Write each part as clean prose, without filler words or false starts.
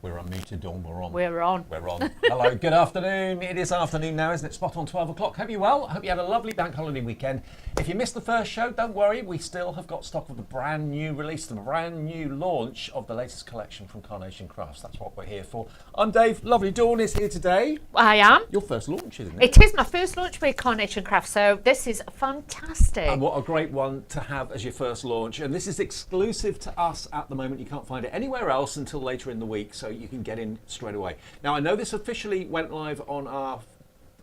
We're unmuted, Dawn. We're on. We're on. We're on. Hello, good afternoon. It is afternoon now, isn't it? Spot on 12 o'clock. Hope you're well. Hope you had a lovely bank holiday weekend. If you missed the first show, don't worry. We still have got stock of the brand new release, the brand new launch of the latest collection from Carnation Crafts. That's what we're here for. I'm Dave. Lovely Dawn is here today. I am. Your first launch, isn't it? It is my first launch with Carnation Crafts, so this is fantastic. And what a great one to have as your first launch. And this is exclusive to us at the moment. You can't find it anywhere else until later in the week, so you can get in straight away. Now, I know this officially went live on our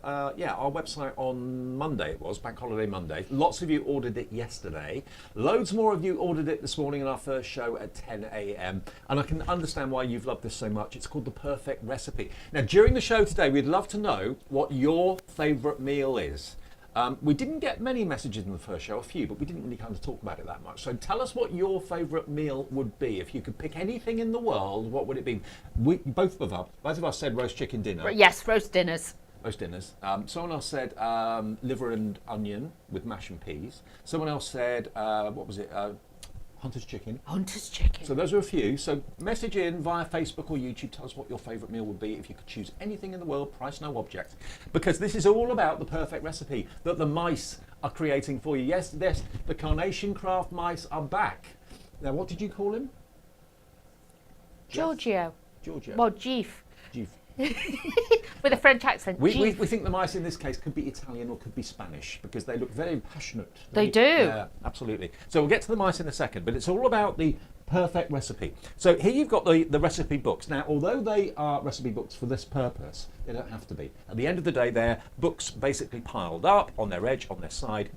website on Monday. It was Bank Holiday Monday. Lots of you ordered it yesterday. Loads more of you ordered it this morning in our first show at 10 a.m. And I can understand why you've loved this so much. It's called The Perfect Recipe. Now, during the show today, we'd love to know what your favourite meal is. We didn't get many messages in the first show, a few, but we didn't really kind of talk about it that much. So tell us what your favourite meal would be. If you could pick anything in the world, what would it be? Both of us said roast chicken dinner. Yes, roast dinners. Roast dinners. Someone else said liver and onion with mash and peas. Someone else said, Hunter's chicken. Hunter's chicken. So those are a few. So message in via Facebook or YouTube. Tell us what your favourite meal would be if you could choose anything in the world, price no object. Because this is all about the perfect recipe that the mice are creating for you. Yes, the Carnation Craft mice are back. Now, what did you call him? Giorgio. Giorgio. Well, Jeef. Jeef. With a French accent. We think the mice in this case could be Italian or could be Spanish because they look very passionate. They do. Yeah, absolutely. So we'll get to the mice in a second, but it's all about the perfect recipe. So here you've got the recipe books. Now, although they are recipe books for this purpose, they don't have to be. At the end of the day, they're books basically piled up on their edge, on their side.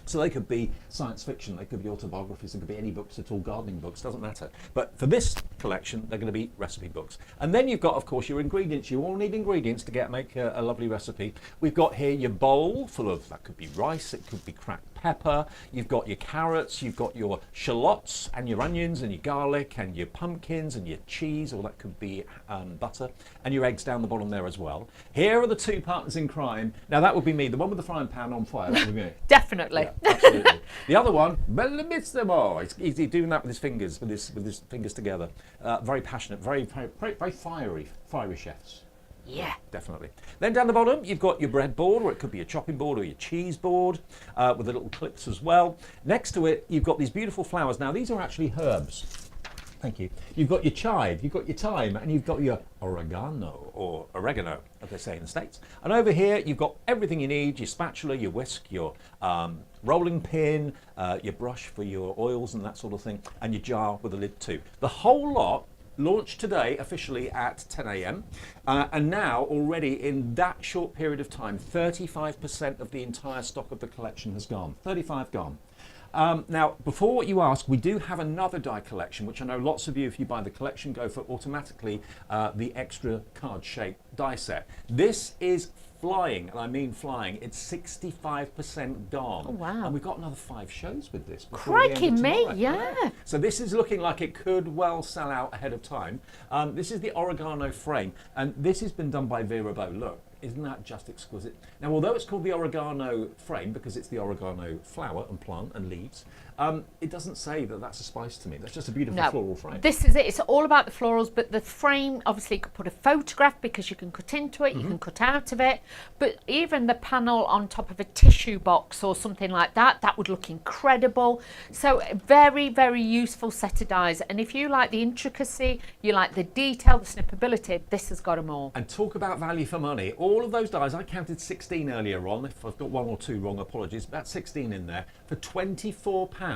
So they could be science fiction, they could be autobiographies, they could be any books at all, gardening books, doesn't matter. But for this collection, they're going to be recipe books. And then you've got, of course, your ingredients. You all need ingredients to make a lovely recipe. We've got here your bowl full of, that could be rice, it could be cracked pepper. You've got your carrots, you've got your shallots and your onions and your garlic and your pumpkins and your cheese, or that could be butter, and your eggs down the bottom there as well. Here are the two partners in crime. Now that would be me, the one with the frying pan on fire, that would be me. Definitely. Yeah, absolutely. The other one, bellissimo. He's doing that with his fingers, with his fingers together. Very passionate, very fiery chefs. Yeah. Definitely. Then down the bottom, you've got your bread board, or it could be a chopping board or your cheese board, with the little clips as well. Next to it, you've got these beautiful flowers. Now, these are actually herbs. Thank you. You've got your chive, you've got your thyme, and you've got your oregano, as they say in the States. And over here, you've got everything you need, your spatula, your whisk, your rolling pin, your brush for your oils and that sort of thing, and your jar with a lid too. The whole lot launched today officially at 10 a.m. And now already in that short period of time, 35% of the entire stock of the collection has gone. 35 gone. Now, before what you ask, we do have another die collection, which I know lots of you, if you buy the collection, go for automatically the extra card-shaped die set. This is flying, and I mean flying. It's 65% gone. Oh, wow. And we've got another 5 shows with this. Crikey me, yeah. So this is looking like it could well sell out ahead of time. This is the oregano frame, and this has been done by Vera Bow. Look, isn't that just exquisite? Now, although it's called the oregano frame because it's the oregano flower and plant and leaves, it doesn't say that that's a spice to me. That's just a beautiful floral frame. This is it. It's all about the florals, but the frame, obviously, you could put a photograph because you can cut into it, you can cut out of it, but even the panel on top of a tissue box or something like that, that would look incredible. So very, very useful set of dies. And if you like the intricacy, you like the detail, the snippability, this has got them all. And talk about value for money. All of those dies, I counted 16 earlier on. If I've got one or two wrong, apologies. About 16 in there for £24.99.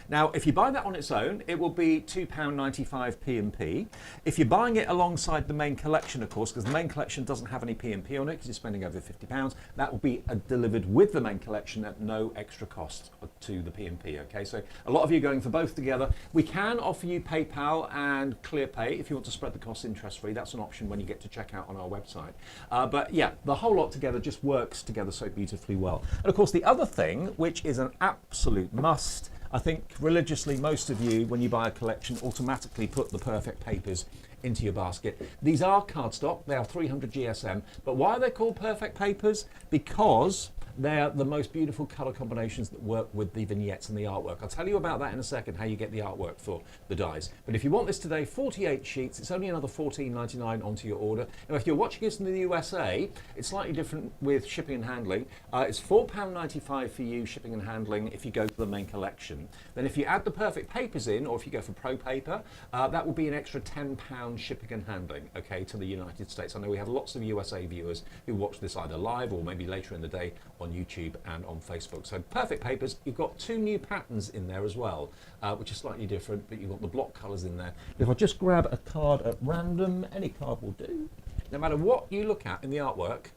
Now, if you buy that on its own, it will be £2.95 P&P. If you're buying it alongside the main collection, of course, because the main collection doesn't have any P&P on it, because you're spending over £50, that will be delivered with the main collection at no extra cost to the P&P. Okay, so a lot of you are going for both together. We can offer you PayPal and ClearPay if you want to spread the costs interest-free. That's an option when you get to check out on our website. But yeah, the whole lot together just works together so beautifully well. And of course, the other thing, which is an absolute must, I think religiously most of you, when you buy a collection, automatically put the perfect papers into your basket. These are cardstock, they are 300 GSM, but why are they called perfect papers? Because they're the most beautiful colour combinations that work with the vignettes and the artwork. I'll tell you about that in a second, how you get the artwork for the dies. But if you want this today, 48 sheets, it's only another $14.99 onto your order. Now, if you're watching this in the USA, it's slightly different with shipping and handling. It's £4.95 for you, shipping and handling, if you go for the main collection. Then if you add the perfect papers in, or if you go for Pro Paper, that will be an extra £10 shipping and handling, okay, to the United States. I know we have lots of USA viewers who watch this either live or maybe later in the day on YouTube and on Facebook. So perfect papers, you've got 2 new patterns in there as well, which are slightly different, but you've got the block colours in there. If I just grab a card at random, any card will do. No matter what you look at in the artwork,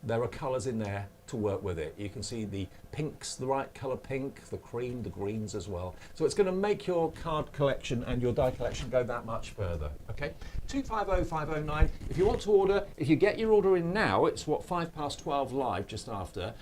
there are colours in there to work with it. You can see the pinks, the right colour pink, the cream, the greens as well. So it's going to make your card collection and your die collection go that much further. Okay, 250509. If you want to order, if you get your order in now, it's what, 12 live, just after.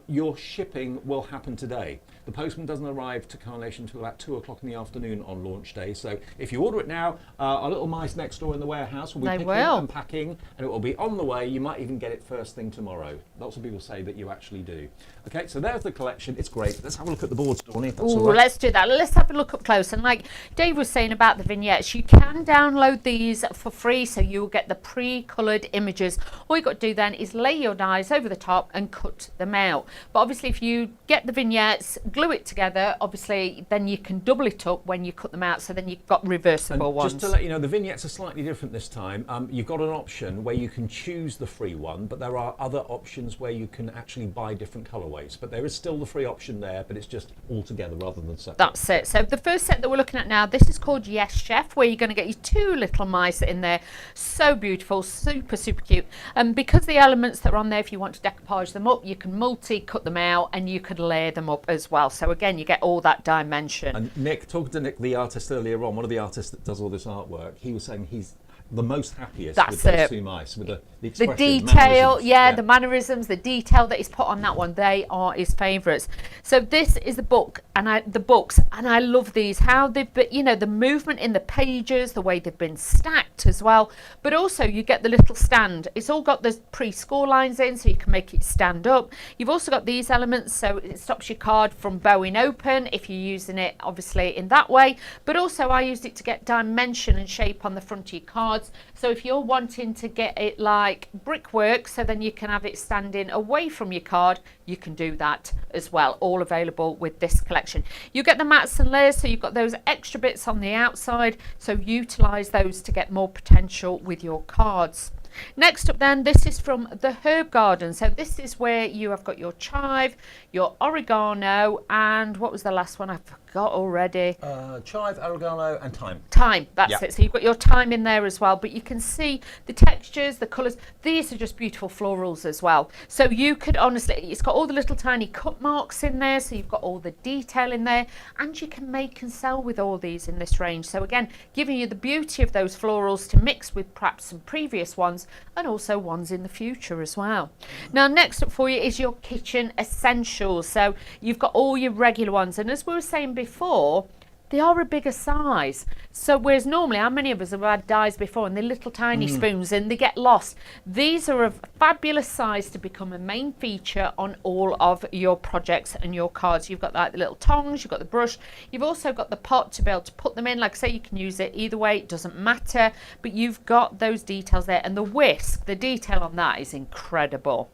Your shipping will happen today. The postman doesn't arrive to Carnation until about 2 o'clock in the afternoon on launch day. So if you order it now, our little mice next door in the warehouse will be picking and packing, and it will be on the way. You might even get it first thing tomorrow. Lots of people say that you actually do. Okay, so there's the collection. It's great. Let's have a look at the boards, Dawnnie, if that's all right. Let's do that. Let's have a look up close. And like Dave was saying about the vignettes, you can download these for free, so you'll get the pre-coloured images. All you've got to do then is lay your dies over the top and cut them out. But obviously, if you get the vignettes, glue it together, obviously, then you can double it up when you cut them out, so then you've got reversible and ones. Just to let you know, the vignettes are slightly different this time. You've got an option where you can choose the free one, but there are other options where you can actually buy different colourways. But there is still the free option there, but it's just all together rather than separate. That's it. So the first set that we're looking at now, this is called Yes Chef, where you're going to get your 2 little mice in there. So beautiful, super, super cute. And because the elements that are on there, if you want to decoupage them up, you can multi-cut them out and you could layer them up as well. So again, you get all that dimension. And Nick, talking to Nick, the artist earlier on, one of the artists that does all this artwork, he was saying he's the most happiest with those 2 mice, with the expression, detail, yeah, the mannerisms, the detail that is put on that one, they are his favourites. So this is the book, and the books, and I love these, how they've been, you know, the movement in the pages, the way they've been stacked as well, but also you get the little stand. It's all got the pre-score lines in, so you can make it stand up. You've also got these elements, so it stops your card from bowing open if you're using it obviously in that way, but also I used it to get dimension and shape on the front of your cards. So if you're wanting to get it like brickwork, so then you can have it standing away from your card, you can do that as well. All available with this collection. You get the mats and layers, so you've got those extra bits on the outside, so utilise those to get more potential with your cards. Next up then, this is from the Herb Garden. So this is where you have got your chive, your oregano, and what was the last one? I forgot already. Chive, oregano and thyme. Thyme, that's it. So you've got your thyme in there as well, but you can see the textures, the colours. These are just beautiful florals as well. So you could honestly, it's got all the little tiny cut marks in there, so you've got all the detail in there, and you can make and sell with all these in this range. So again, giving you the beauty of those florals to mix with perhaps some previous ones, and also ones in the future as well. Now next up for you is your kitchen essentials. So you've got all your regular ones, and as we were saying before, they are a bigger size. So whereas normally, how many of us have had dies before and they're little tiny spoons and they get lost? These are a fabulous size to become a main feature on all of your projects and your cards. You've got like the little tongs, you've got the brush, you've also got the pot to be able to put them in. Like I say, you can use it either way, it doesn't matter, but you've got those details there, and the whisk, the detail on that is incredible.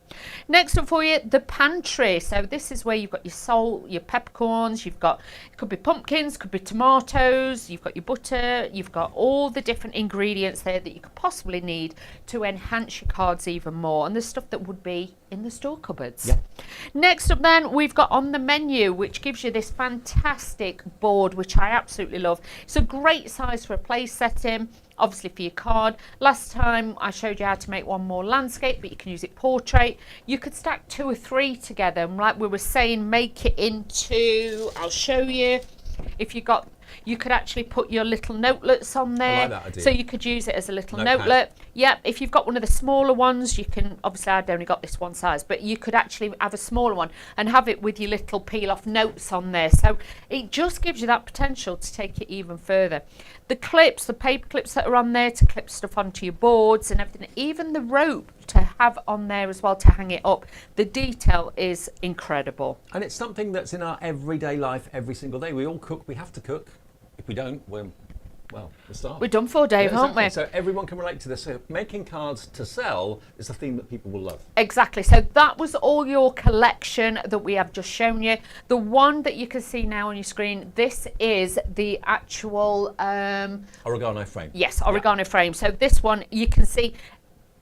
Next up for you, the pantry. So this is where you've got your salt, your peppercorns, you've got, it could be pumpkins, could be tomatoes, you've got your butter, you've got all the different ingredients there that you could possibly need to enhance your cards even more, and the stuff that would be in the store cupboards. Yeah. Next up then, we've got on the menu, which gives you this fantastic board, which I absolutely love. It's a great size for a place setting, obviously for your card. Last time I showed you how to make one more landscape, but you can use it portrait. You could stack 2 or 3 together, and like we were saying, make it into, I'll show you, if you got You could actually put your little notelets on there. like that idea. So you could use it as a little Notepad. notelet. Yep, if you've got one of the smaller ones, you can, obviously I'd only got this one size, but you could actually have a smaller one and have it with your little peel off notes on there. So it just gives you that potential to take it even further. The clips, the paper clips that are on there to clip stuff onto your boards and everything, even the rope to have on there as well to hang it up. The detail is incredible. And it's something that's in our everyday life every single day. We all cook, we have to cook. If we don't, we're starved. We're done for, Dave, Yeah, aren't we? exactly. So everyone can relate to this. So making cards to sell is a theme that people will love. Exactly. So that was all your collection that we have just shown you. The one that you can see now on your screen, this is the actual Oregano frame. yes, oregano frame. So this one you can see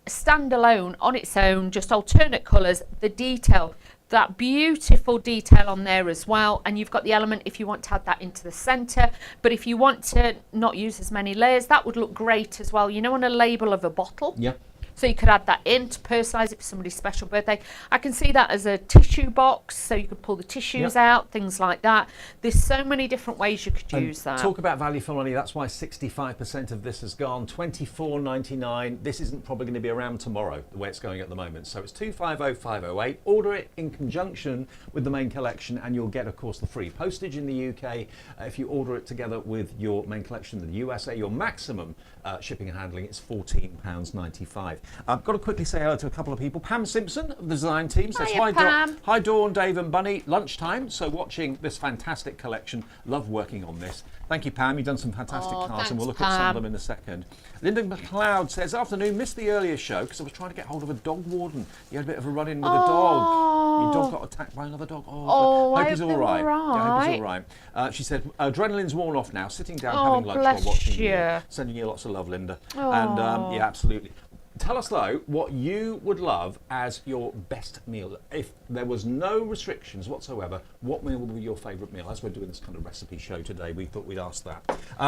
standalone on its own, just alternate colours, the detail, that beautiful detail on there as well. And you've got the element if you want to add that into the centre, but if you want to not use as many layers, that would look great as well, you know, on a label of a bottle. Yeah. So you could add that in to personalise it for somebody's special birthday. I can see that as a tissue box, so you could pull the tissues Yep. out, things like that. There's so many different ways you could use that. Talk about value for money. That's why 65% of this has gone. $24.99. This isn't probably going to be around tomorrow, the way it's going at the moment. So it's 250508. Order it in conjunction with the main collection, and you'll get, of course, the free postage in the UK. If you order it together with your main collection in the USA, your maximum shipping and handling is £14.95. I've got to quickly say hello to a couple of people. Pam Simpson of the design team says, Hiya, Pam. Hi Dawn, Dave and Bunny. Lunchtime, so watching this fantastic collection. Love working on this. Thank you, Pam. You've done some fantastic Oh, cards, and we'll look thanks, at some of Pam. them in a second. Linda McLeod says, afternoon, missed the earlier show because I was trying to get hold of a dog warden. You had a bit of a run-in with a dog. Your dog got attacked by another dog. Oh, but I hope he's hope all they're right. all Yeah, I hope he's all right. right. She said, adrenaline's worn off now, sitting down, Oh, having lunch bless while watching you. Sending you lots of love, Linda. Oh. And yeah, absolutely. Tell us, though, what you would love as your best meal. If there was no restrictions whatsoever, what meal would be your favourite meal? As we're doing this kind of recipe show today, we thought we'd ask that.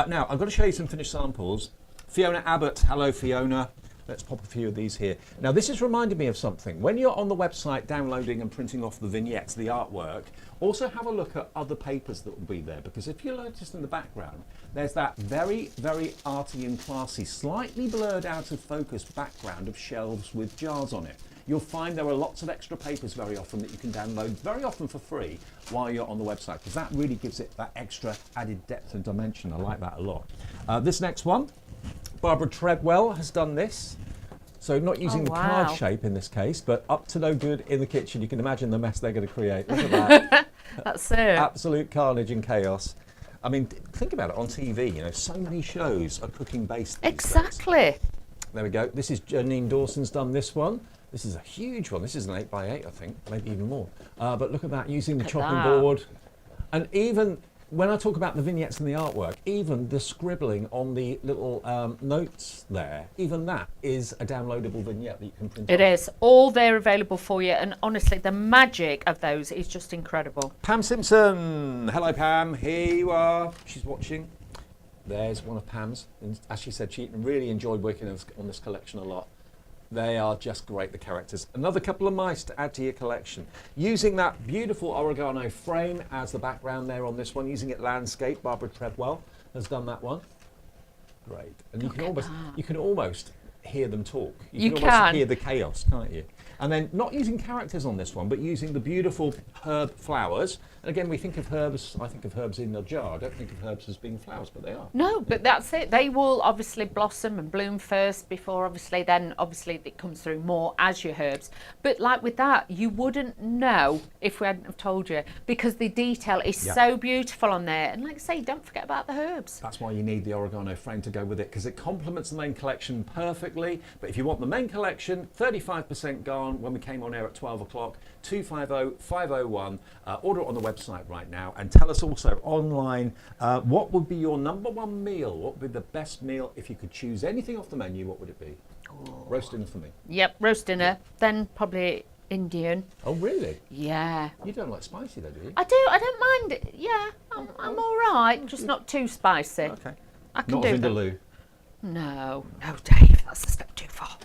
Now, I've got to show you some finished samples. Fiona Abbott, hello, Fiona. Let's pop a few of these here. Now, this has reminded me of something. When you're on the website downloading and printing off the vignettes, the artwork, also have a look at other papers that will be there, because if you notice in the background, there's that very, very arty and classy, slightly blurred out of focus background of shelves with jars on it. You'll find there are lots of extra papers very often that you can download, very often for free, while you're on the website, because that really gives it that extra added depth and dimension. I like that a lot. This next one, Barbara Treadwell has done this. So not using the wow. card shape in this case, but up to no good in the kitchen. You can imagine the mess they're going to create. Look at that. That's it. Absolute carnage and chaos. I mean, think about it on TV, you know, so many shows are cooking based these days. Exactly. There we go. This is Janine Dawson's done this one. This is a huge one. This is an 8x8, I think, maybe even more. But look at that, using the Look at chopping that. board. And even when I talk about the vignettes and the artwork, even the scribbling on the little notes there, even that is a downloadable vignette that you can print It off. is all there available for you, and honestly, the magic of those is just incredible. Pam Simpson. Hello, Pam. Here you are. She's watching. There's one of Pam's. And as she said, she really enjoyed working on this collection a lot. They are just great, the characters. Another couple of mice to add to your collection. Using that beautiful oregano frame as the background there on this one, using it landscape. Barbara Treadwell has done that one. Great. And you can almost hear them talk. You almost can. hear the chaos, can't you? And then not using characters on this one, but using the beautiful herb flowers. And again, we think of herbs, I think of herbs in a jar. I don't think of herbs as being flowers, but they are. No, but that's it. They will obviously blossom and bloom first before obviously it comes through more as your herbs. But like with that, you wouldn't know if we hadn't have told you, because the detail is Yeah. so beautiful on there. And like I say, don't forget about the herbs. That's why you need the oregano frame to go with it, because it complements the main collection perfectly. But if you want the main collection, 35% gone when we came on air at 12 o'clock, 250-501. Order it on the website right now, and tell us also online what would be your number one meal? What would be the best meal if you could choose anything off the menu? What would it be? Roast dinner for me. Yep, roast dinner, then probably Indian. Oh, really? Yeah. You don't like spicy, though, do you? I don't mind it. Yeah, I'm all right, just not too spicy. Okay. I can Not do that. vindaloo. No, Dave, that's a step too far.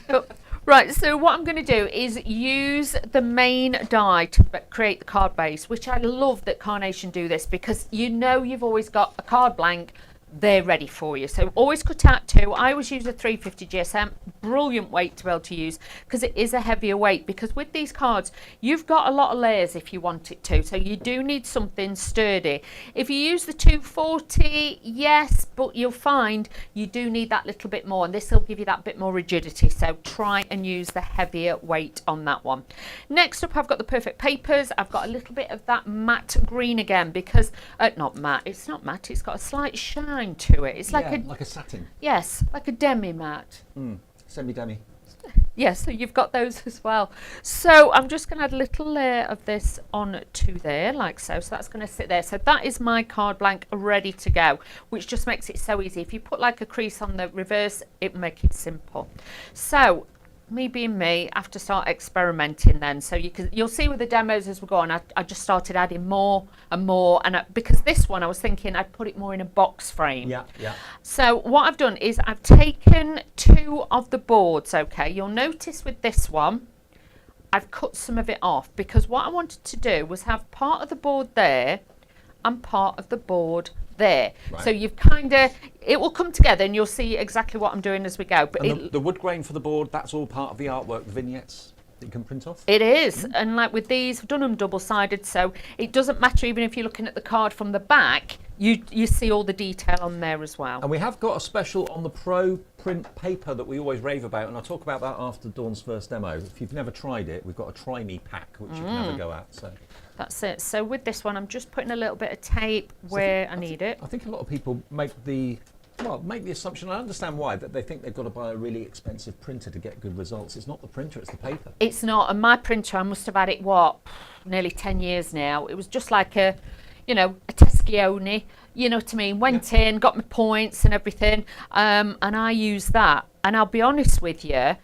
But Right, so what I'm going to do is use the main die to create the card base, which I love that Carnation do this, because you know you've always got a card blank, they're ready for you. So always cut out 2. I always use a 350 GSM, brilliant weight to be able to use, because it is a heavier weight, because with these cards you've got a lot of layers if you want it to, so you do need something sturdy. If you use the 240, yes, but you'll find you do need that little bit more, and this will give you that bit more rigidity, so try and use the heavier weight on that one. Next up, I've got the Perfect Papers. I've got a little bit of that matte green again, because not matte, it's not matte, it's got a slight shine to it. It's like like a satin. yes, like a demi matte. Semi-demi. Yes, so you've got those as well. So I'm just going to add a little layer of this on to there, like so. So that's going to sit there. So that is my card blank ready to go, which just makes it so easy. If you put like a crease on the reverse, it will make it simple. So me being me, I have to start experimenting then. So you'll see with the demos as we go on, I just started adding more and more, and because this one I was thinking I'd put it more in a box frame. Yeah. So what I've done is I've taken 2 of the boards. Okay, you'll notice with this one I've cut some of it off, because what I wanted to do was have part of the board there and part of the board there. Right. So you've kind of, it will come together and you'll see exactly what I'm doing as we go. But And the wood grain for the board, that's all part of the artwork, the vignettes that you can print off? It is, and like with these, I've done them double-sided, so it doesn't matter even if you're looking at the card from the back, you see all the detail on there as well. And we have got a special on the Pro print paper that we always rave about, and I'll talk about that after Dawn's first demo. If you've never tried it, we've got a Try Me pack, which you can have a go at. So That's it. So with this one, I'm just putting a little bit of tape where I need it. I think a lot of people make the assumption, I understand why, that they think they've got to buy a really expensive printer to get good results. It's not the printer, it's the paper. It's not, and my printer, I must have had it, nearly 10 years now. It was just like a Teschioni, you know what I mean? Went in, got my points and everything, and I used that. And I'll be honest with you,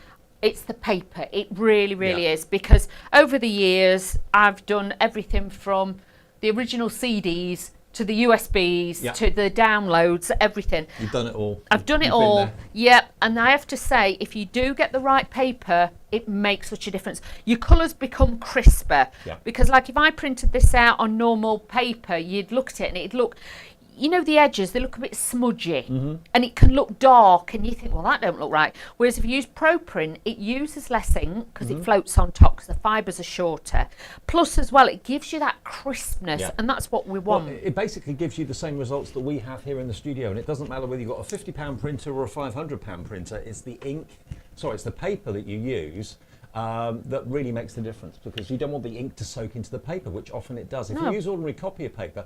it's the paper. It really is, because over the years, I've done everything from the original CDs to the USBs, to the downloads, everything. You've done it all. I've done it all. Yep. And I have to say, if you do get the right paper, it makes such a difference. Your colours become crisper. Yeah. Because like if I printed this out on normal paper, you'd look at it and it'd look, the edges, they look a bit smudgy, and it can look dark, and you think, well, that don't look right. Whereas if you use ProPrint, it uses less ink because it floats on top, because the fibres are shorter. Plus, as well, it gives you that crispness, and that's what we want. Well, it basically gives you the same results that we have here in the studio, and it doesn't matter whether you've got a £50 printer or a £500 printer. It's the it's the paper that you use that really makes the difference, because you don't want the ink to soak into the paper, which often it does. If you use ordinary copier paper,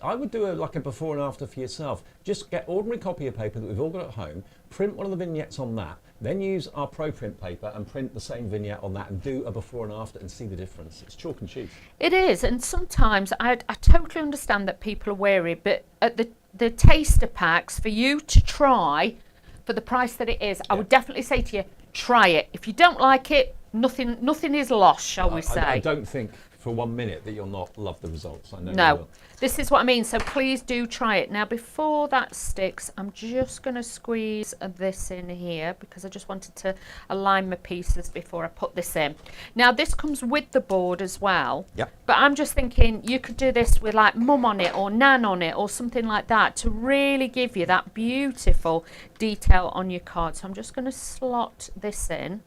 I would do like a before and after for yourself. Just get ordinary copier paper that we've all got at home, print one of the vignettes on that, then use our ProPrint paper and print the same vignette on that, and do a before and after and see the difference. It's chalk and cheese. It is, and sometimes I totally understand that people are wary, but at the taster packs, for you to try, for the price that it is, I would definitely say to you, try it. If you don't like it, nothing is lost, shall we say. I don't think for 1 minute that you'll not love the results. I know you No, will. this is what I mean, so please do try it. Now before that sticks, I'm just going to squeeze this in here, because I just wanted to align my pieces before I put this in. Now this comes with the board as well, but I'm just thinking you could do this with like Mum on it or Nan on it or something like that, to really give you that beautiful detail on your card. So I'm just going to slot this in.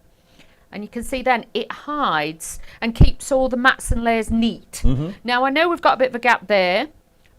And you can see then it hides and keeps all the mats and layers neat. Now I know we've got a bit of a gap there,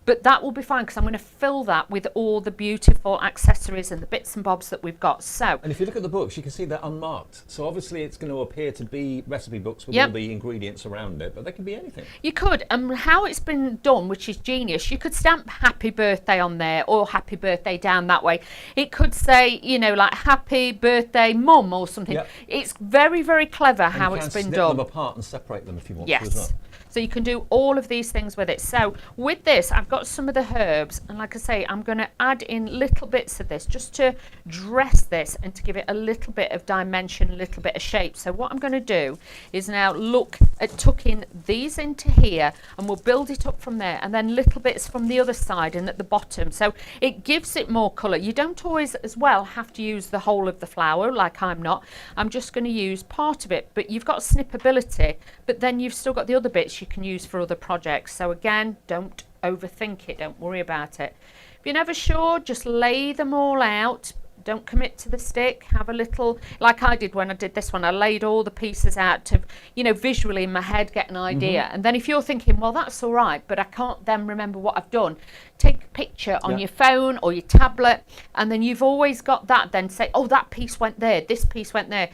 but that will be fine, because I'm going to fill that with all the beautiful accessories and the bits and bobs that we've got. So, and if you look at the books, you can see they're unmarked. So obviously it's going to appear to be recipe books with all the ingredients around it, but they can be anything. You could, and how it's been done, which is genius, you could stamp happy birthday on there, or happy birthday down that way. It could say, like happy birthday Mum or something. It's very, very clever how it's been done. You can snip them apart and separate them if you want to as well. So you can do all of these things with it. So with this, I've got some of the herbs, and like I say, I'm going to add in little bits of this just to dress this and to give it a little bit of dimension, a little bit of shape. So what I'm going to do is now look at tucking these into here, and we'll build it up from there, and then little bits from the other side and at the bottom. So it gives it more colour. You don't always as well have to use the whole of the flower, like I'm not. I'm just going to use part of it, but you've got snippability, but then you've still got the other bits you can use for other projects. So again, don't overthink it, don't worry about it. If you're never sure, just lay them all out. Don't commit to the stick. Have a little, like I did when I did this one, I laid all the pieces out to, you know, visually in my head get an idea. And then if you're thinking, well, that's all right, but I can't then remember what I've done, take a picture on your phone or your tablet, and then you've always got that, then say, oh, that piece went there, this piece went there.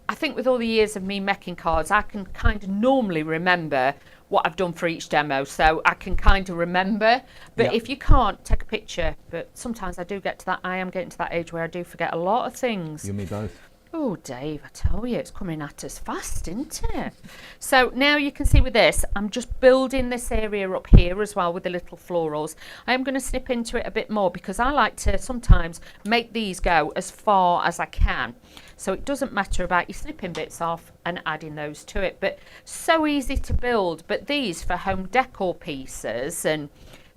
I think with all the years of me making cards, I can kind of normally remember what I've done for each demo, so I can kind of remember. But if you can't, take a picture. But sometimes I do get to that, I am getting to that age where I do forget a lot of things. You and me both. Oh, Dave, I tell you, it's coming at us fast, isn't it? So now you can see with this, I'm just building this area up here as well with the little florals. I am going to snip into it a bit more because I like to sometimes make these go as far as I can. So it doesn't matter about you snipping bits off and adding those to it. But so easy to build. But these for home decor pieces and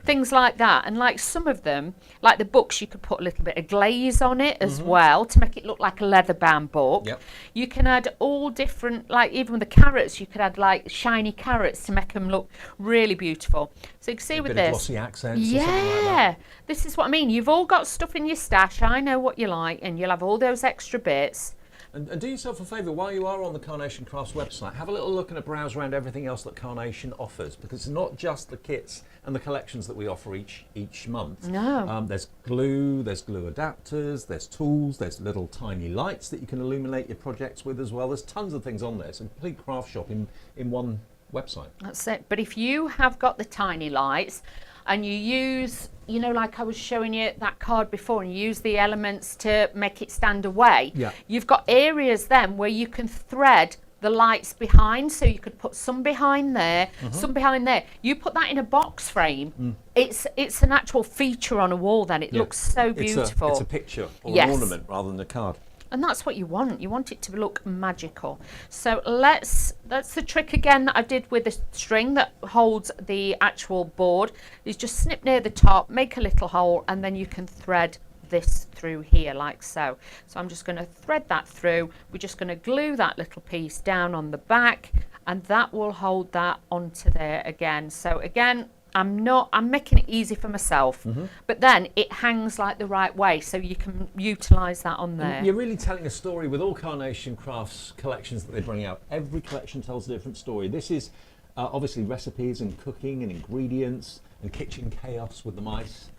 things like that, and like some of them, like the books, you could put a little bit of glaze on it as well to make it look like a leather bound book. You can add all different, like even with the carrots, you could add like shiny carrots to make them look really beautiful. So you can see with bit of this, glossy accents or something like that. this is what I mean. You've all got stuff in your stash. I know what you like, and you'll have all those extra bits. And do yourself a favour, while you are on the Carnation Crafts website, have a little look and a browse around everything else that Carnation offers, because it's not just the kits and the collections that we offer each month. No. There's glue adapters, there's tools, there's little tiny lights that you can illuminate your projects with as well. There's tons of things on there. It's a complete craft shop in one website. That's it. But if you have got the tiny lights and you use, you know, like I was showing you that card before, and you use the elements to make it stand away, you've got areas then where you can thread the lights behind, so you could put some behind there, some behind there. You put that in a box frame, it's an actual feature on a wall then. It looks so beautiful. It's a picture or an ornament rather than a card. And that's what you want. You want it to look magical. So that's the trick again that I did with the string that holds the actual board, is just snip near the top, make a little hole, and then you can thread this through here like so. So I'm just going to thread that through. We're just going to glue that little piece down on the back, and that will hold that onto there again. So again, I'm making it easy for myself, but then it hangs like the right way, so you can utilise that on there. And you're really telling a story with all Carnation Crafts collections that they bring out. Every collection tells a different story. This is obviously recipes and cooking and ingredients and kitchen chaos with the mice.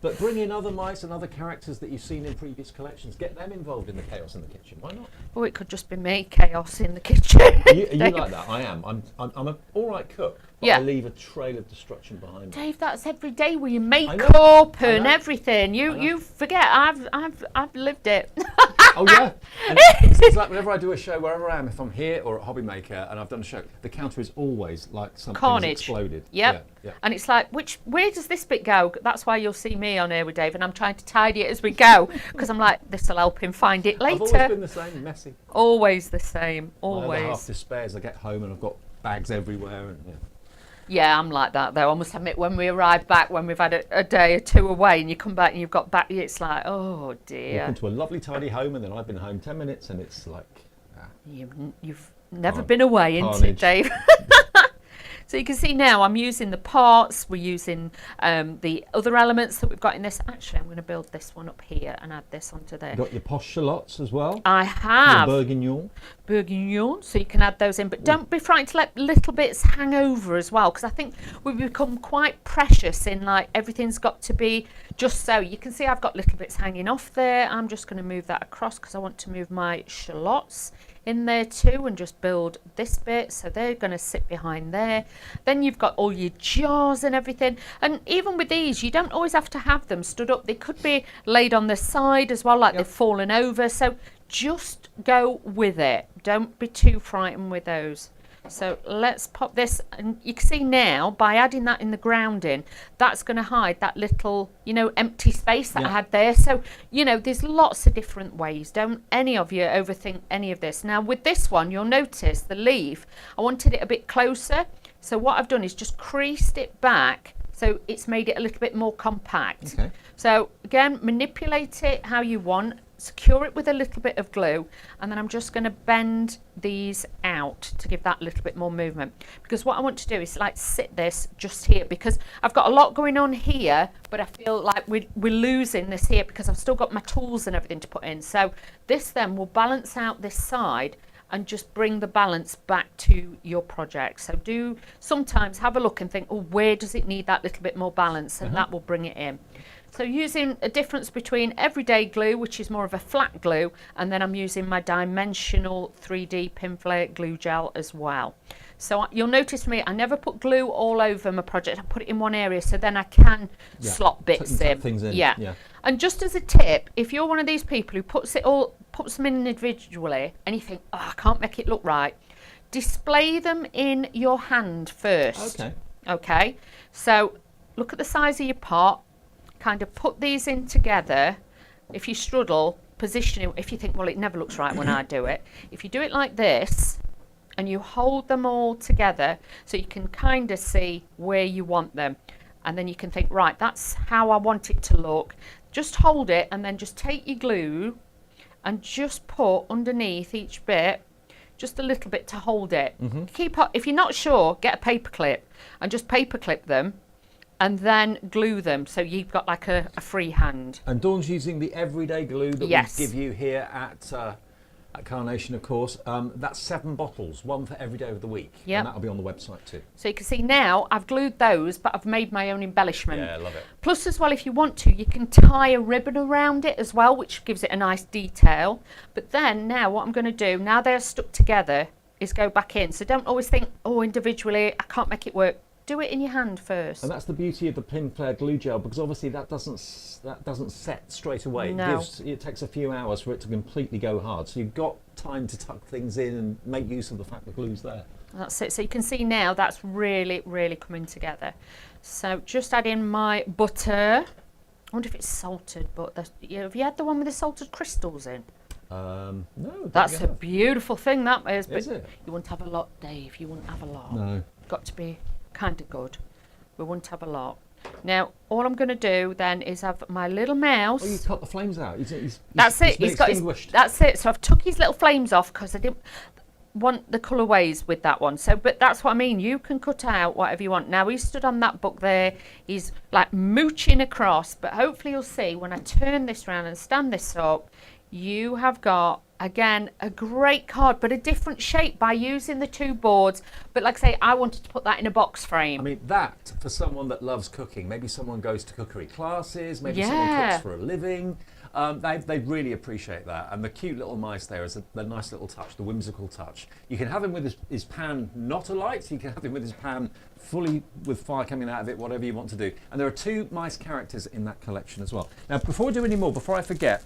But bring in other mice and other characters that you've seen in previous collections. Get them involved in the chaos in the kitchen. Why not? Oh, it could just be me, chaos in the kitchen. Are you like that? I am. I'm an all right cook, but I leave a trail of destruction behind me. Dave, that's every day with your makeup and everything. You forget. I've lived it. Oh yeah. And it's like whenever I do a show, wherever I am, if I'm here or at Hobbymaker and I've done a show, the counter is always like something's carnage. Exploded. Yep. Yeah. And it's like, where does this bit go? That's why you'll see me on here with Dave, and I'm trying to tidy it as we go, because I'm like, this will help him find it later. I've always been the same, messy. Always the same. Always. I half despair as I get home and I've got bags everywhere. And yeah, I'm like that though. I must admit, when we arrive back, when we've had a day or two away, and you come back and you've got back, it's like, oh dear. Walk into a lovely tidy home, and then I've been home 10 minutes, and it's like, you've never been away, carnage. Isn't it, Dave? So you can see now I'm using the parts, we're using the other elements that we've got in this. Actually, I'm going to build this one up here and add this onto there. You've got your posh shallots as well. I have. Your bourguignon, so you can add those in. But don't be frightened to let little bits hang over as well, because I think we've become quite precious in like everything's got to be just so. You can see I've got little bits hanging off there. I'm just going to move that across because I want to move my shallots in there too and just build this bit, so they're going to sit behind there. Then you've got all your jars and everything, and even with these you don't always have to have them stood up. They could be laid on the side as well, like they've fallen over, so just go with it. Don't be too frightened with those. So let's pop this, and you can see now by adding that in the grounding, that's going to hide that little, empty space that I had there. So, there's lots of different ways. Don't any of you overthink any of this. Now with this one, you'll notice the leaf, I wanted it a bit closer. So what I've done is just creased it back, so it's made it a little bit more compact. Okay. So again, manipulate it how you want. Secure it with a little bit of glue, and then I'm just going to bend these out to give that little bit more movement, because what I want to do is like sit this just here, because I've got a lot going on here, but I feel like we're losing this here because I've still got my tools and everything to put in. So this then will balance out this side and just bring the balance back to your project. So do sometimes have a look and think, oh, where does it need that little bit more balance, and that will bring it in. So using a difference between everyday glue, which is more of a flat glue, and then I'm using my dimensional 3D Pinflair glue gel as well. So you'll notice me, I never put glue all over my project. I put it in one area so then I can slot bits in. Things in. Yeah. And just as a tip, if you're one of these people who puts them in individually and you think, oh, I can't make it look right, display them in your hand first. Okay. So look at the size of your pot. Kind of put these in together. If you struggle, position it. If you think, well, it never looks right when I do it. If you do it like this and you hold them all together so you can kind of see where you want them, and then you can think, right, that's how I want it to look. Just hold it and then just take your glue and just put underneath each bit just a little bit to hold it. If you're not sure, get a paper clip and just paper clip them and then glue them, so you've got like a free hand. And Dawn's using the everyday glue that we give you here at Carnation, of course. That's 7 bottles, one for every day of the week. Yep. And that'll be on the website too. So you can see now I've glued those, but I've made my own embellishment. Yeah, I love it. Plus as well, if you want to, you can tie a ribbon around it as well, which gives it a nice detail. But then now what I'm going to do, now they're stuck together, is go back in. So don't always think, oh, individually, I can't make it work. Do it in your hand first. And that's the beauty of the Pinflair glue gel, because obviously that doesn't set straight away. No. It takes a few hours for it to completely go hard. So you've got time to tuck things in and make use of the fact the glue's there. That's it. So you can see now that's really, really coming together. So just add in my butter. I wonder if it's salted, but have you had the one with the salted crystals in? No. That's a beautiful thing, that is. But Is it? you wouldn't have a lot, Dave. You wouldn't have a lot. No. Got to be kind of good. We wouldn't have a lot. Now, all I'm going to do then is have my little mouse. Oh, you cut the flames out. That's it. He's got extinguished. That's it. So I've took his little flames off because I didn't want the colourways with that one. So, but that's what I mean. You can cut out whatever you want. Now, he stood on that book there. He's like mooching across. But hopefully you'll see when I turn this round and stand this up, you have got, again, a great card, but a different shape by using the 2 boards. But like I say, I wanted to put that in a box frame. I mean, that, for someone that loves cooking, maybe someone goes to cookery classes, maybe someone cooks for a living, they'd really appreciate that. And the cute little mice there is the nice little touch, the whimsical touch. You can have him with his pan not alight, you can have him with his pan fully with fire coming out of it, whatever you want to do. And there are 2 mice characters in that collection as well. Now, before we do any more, before I forget,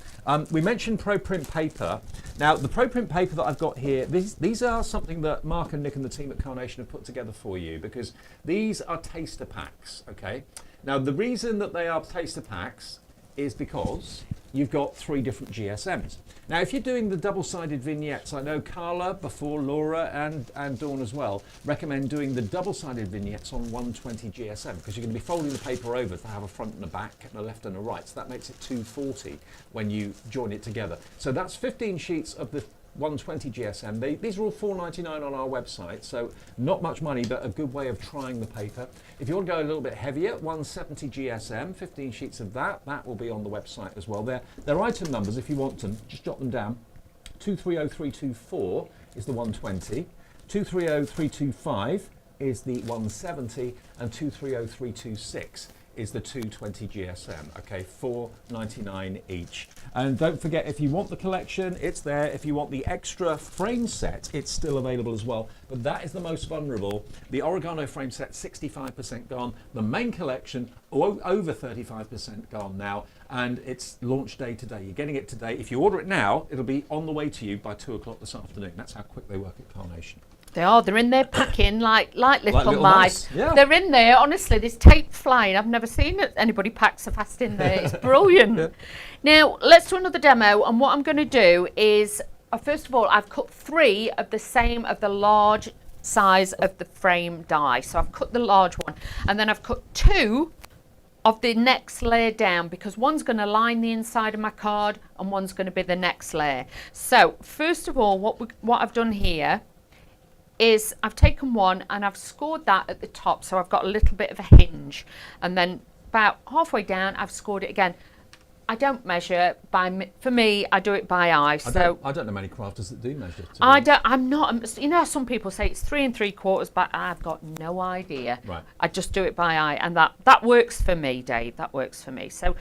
we mentioned ProPrint paper. Now, the ProPrint paper that I've got here, these are something that Mark and Nick and the team at Carnation have put together for you, because these are taster packs, okay? Now, the reason that they are taster packs is because you've got 3 different GSMs. Now, if you're doing the double-sided vignettes, I know Carla, before Laura and Dawn as well, recommend doing the double-sided vignettes on 120 GSM, because you're going to be folding the paper over to have a front and a back and a left and a right. So that makes it 240 when you join it together. So that's 15 sheets of the 120 GSM. These are all $4.99 on our website, so not much money, but a good way of trying the paper. If you want to go a little bit heavier, 170 GSM, 15 sheets of that will be on the website as well. They're item numbers if you want them, just jot them down. 230324 is the 120, 230325 is the 170, and 230326 is the 220 GSM, okay, $4.99 each. And don't forget, if you want the collection, it's there. If you want the extra frame set, it's still available as well. But that is the most vulnerable. The Oregano frame set, 65% gone. The main collection, over 35% gone now. And it's launch day today. You're getting it today. If you order it now, it'll be on the way to you by 2 o'clock this afternoon. That's how quick they work at Carnation. They are. They're in there packing like little little mice. mice, yeah. They're in there. Honestly, there's tape flying. I've never seen anybody pack so fast in there. It's brilliant. Yeah. Now, let's do another demo. And what I'm going to do is, first of all, I've cut 3 of the large size of the frame die. So I've cut the large one. And then I've cut 2 of the next layer down, because one's going to line the inside of my card and one's going to be the next layer. So first of all, what I've done here is I've taken one and I've scored that at the top, so I've got a little bit of a hinge, and then about halfway down I've scored it again. I don't measure for me, I do it by eye. I don't know many crafters that do measure. I'm not, you know, some people say it's 3 3/4, but I've got no idea. Right. I just do it by eye, and that works for me, Dave. That works for me. So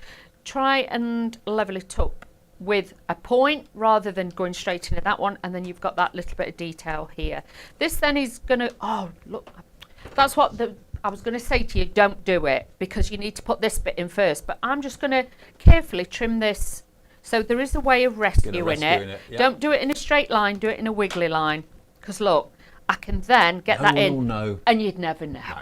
try and level it up with a point rather than going straight into that one, and then you've got that little bit of detail here. This then is gonna, oh look, that's what I was going to say to you, don't do it, because you need to put this bit in first, but I'm just going to carefully trim this. So there is a way of rescuing it. Yeah. Don't do it in a straight line, do it in a wiggly line, because look, I can then get that in, and you'd never know. No.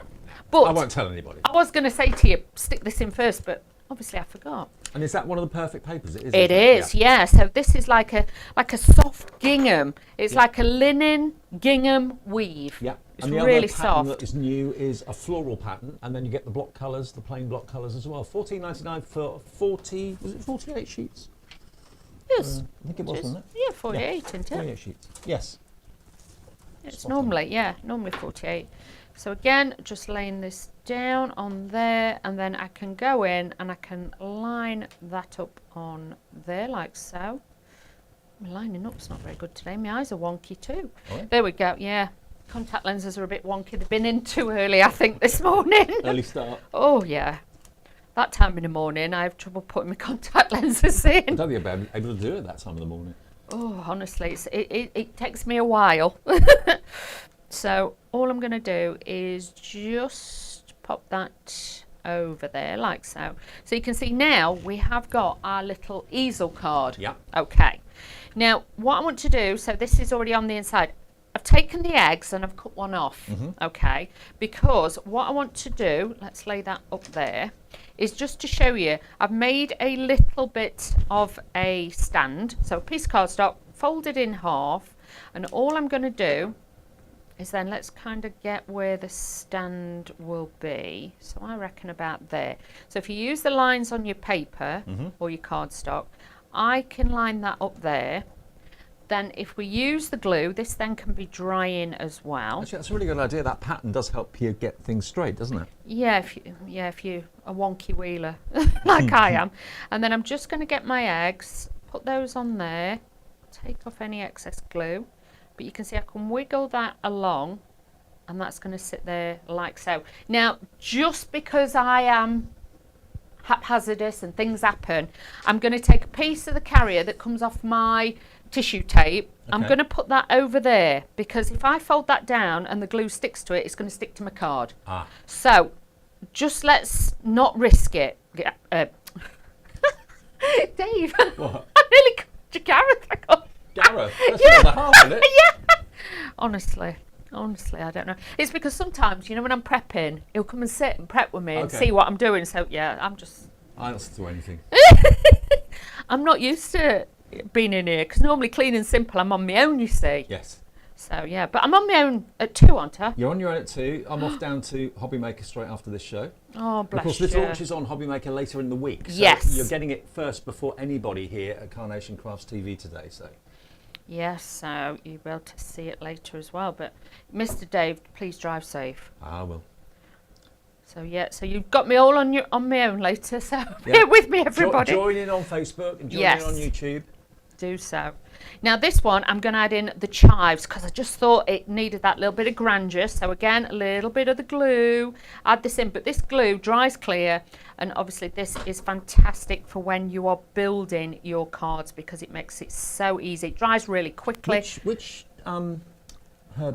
But I won't tell anybody. I was going to say to you, stick this in first, but obviously I forgot. And is that one of the perfect papers? It is, yeah. So this is like a soft gingham. It's like a linen gingham weave. Yeah. It's and the really other pattern soft. that is new is a floral pattern, and then you get the block colours, the plain block colours as well. $14.99 for 48 sheets? Yes. I think it was, wasn't it? Yeah, 48, isn't it? 48 sheets. Yes. It's Spot normally 48. So again, just laying this down on there, and then I can go in and I can line that up on there like so. My lining up's not very good today. My eyes are wonky too. Oh, yeah? There we go, yeah. Contact lenses are a bit wonky. They've been in too early, I think, this morning. Early start. Oh, yeah. That time in the morning, I have trouble putting my contact lenses I in. don't think I'll be able to do it at that time of the morning. Oh, honestly, it takes me a while. So all I'm going to do is just pop that over there like so. So you can see now we have got our little easel card. Yeah. Okay. Now what I want to do, so this is already on the inside. I've taken the eggs and I've cut one off. Okay. Because what I want to do, let's lay that up there, is just to show you, I've made a little bit of a stand. So a piece of cardstock folded in half, and all I'm going to do is then let's kind of get where the stand will be. So I reckon about there. So if you use the lines on your paper or your cardstock, I can line that up there. Then if we use the glue, this then can be drying as well. Actually, that's a really good idea. That pattern does help you get things straight, doesn't it? Yeah, if you a wonky wheeler like I am. And then I'm just going to get my eggs, put those on there, take off any excess glue. But you can see I can wiggle that along, and that's going to sit there like so. Now, just because I am haphazardous and things happen, I'm going to take a piece of the carrier that comes off my tissue tape. Okay. I'm going to put that over there, because if I fold that down and the glue sticks to it, it's going to stick to my card. So just let's not risk it. Dave, what? I nearly cut your carrot. Gareth, that's Yeah. another half of it. Yeah. Honestly, I don't know. It's because sometimes, you know, when I'm prepping, he'll come and sit and prep with me and see what I'm doing. So yeah, I'll answer to anything. I'm not used to being in here, because normally clean and simple, I'm on my own, you see. Yes. So yeah, but I'm on my own at 2, aren't I? You're on your own at 2. I'm off down to Hobby Maker straight after this show. Oh, bless you. Of course, this launches on Hobby Maker later in the week. So yes. You're getting it first before anybody here at Carnation Crafts TV today. So. Yes, so you'll be able to see it later as well. But Mr. Dave, please drive safe. I will. So yeah, so you've got me all on my own later. So bear with me, everybody. Join in on Facebook and join in on YouTube. Do so. Now this one, I'm going to add in the chives, because I just thought it needed that little bit of grandeur. So again, a little bit of the glue. Add this in, but this glue dries clear, and obviously this is fantastic for when you are building your cards, because it makes it so easy. It dries really quickly. Which herb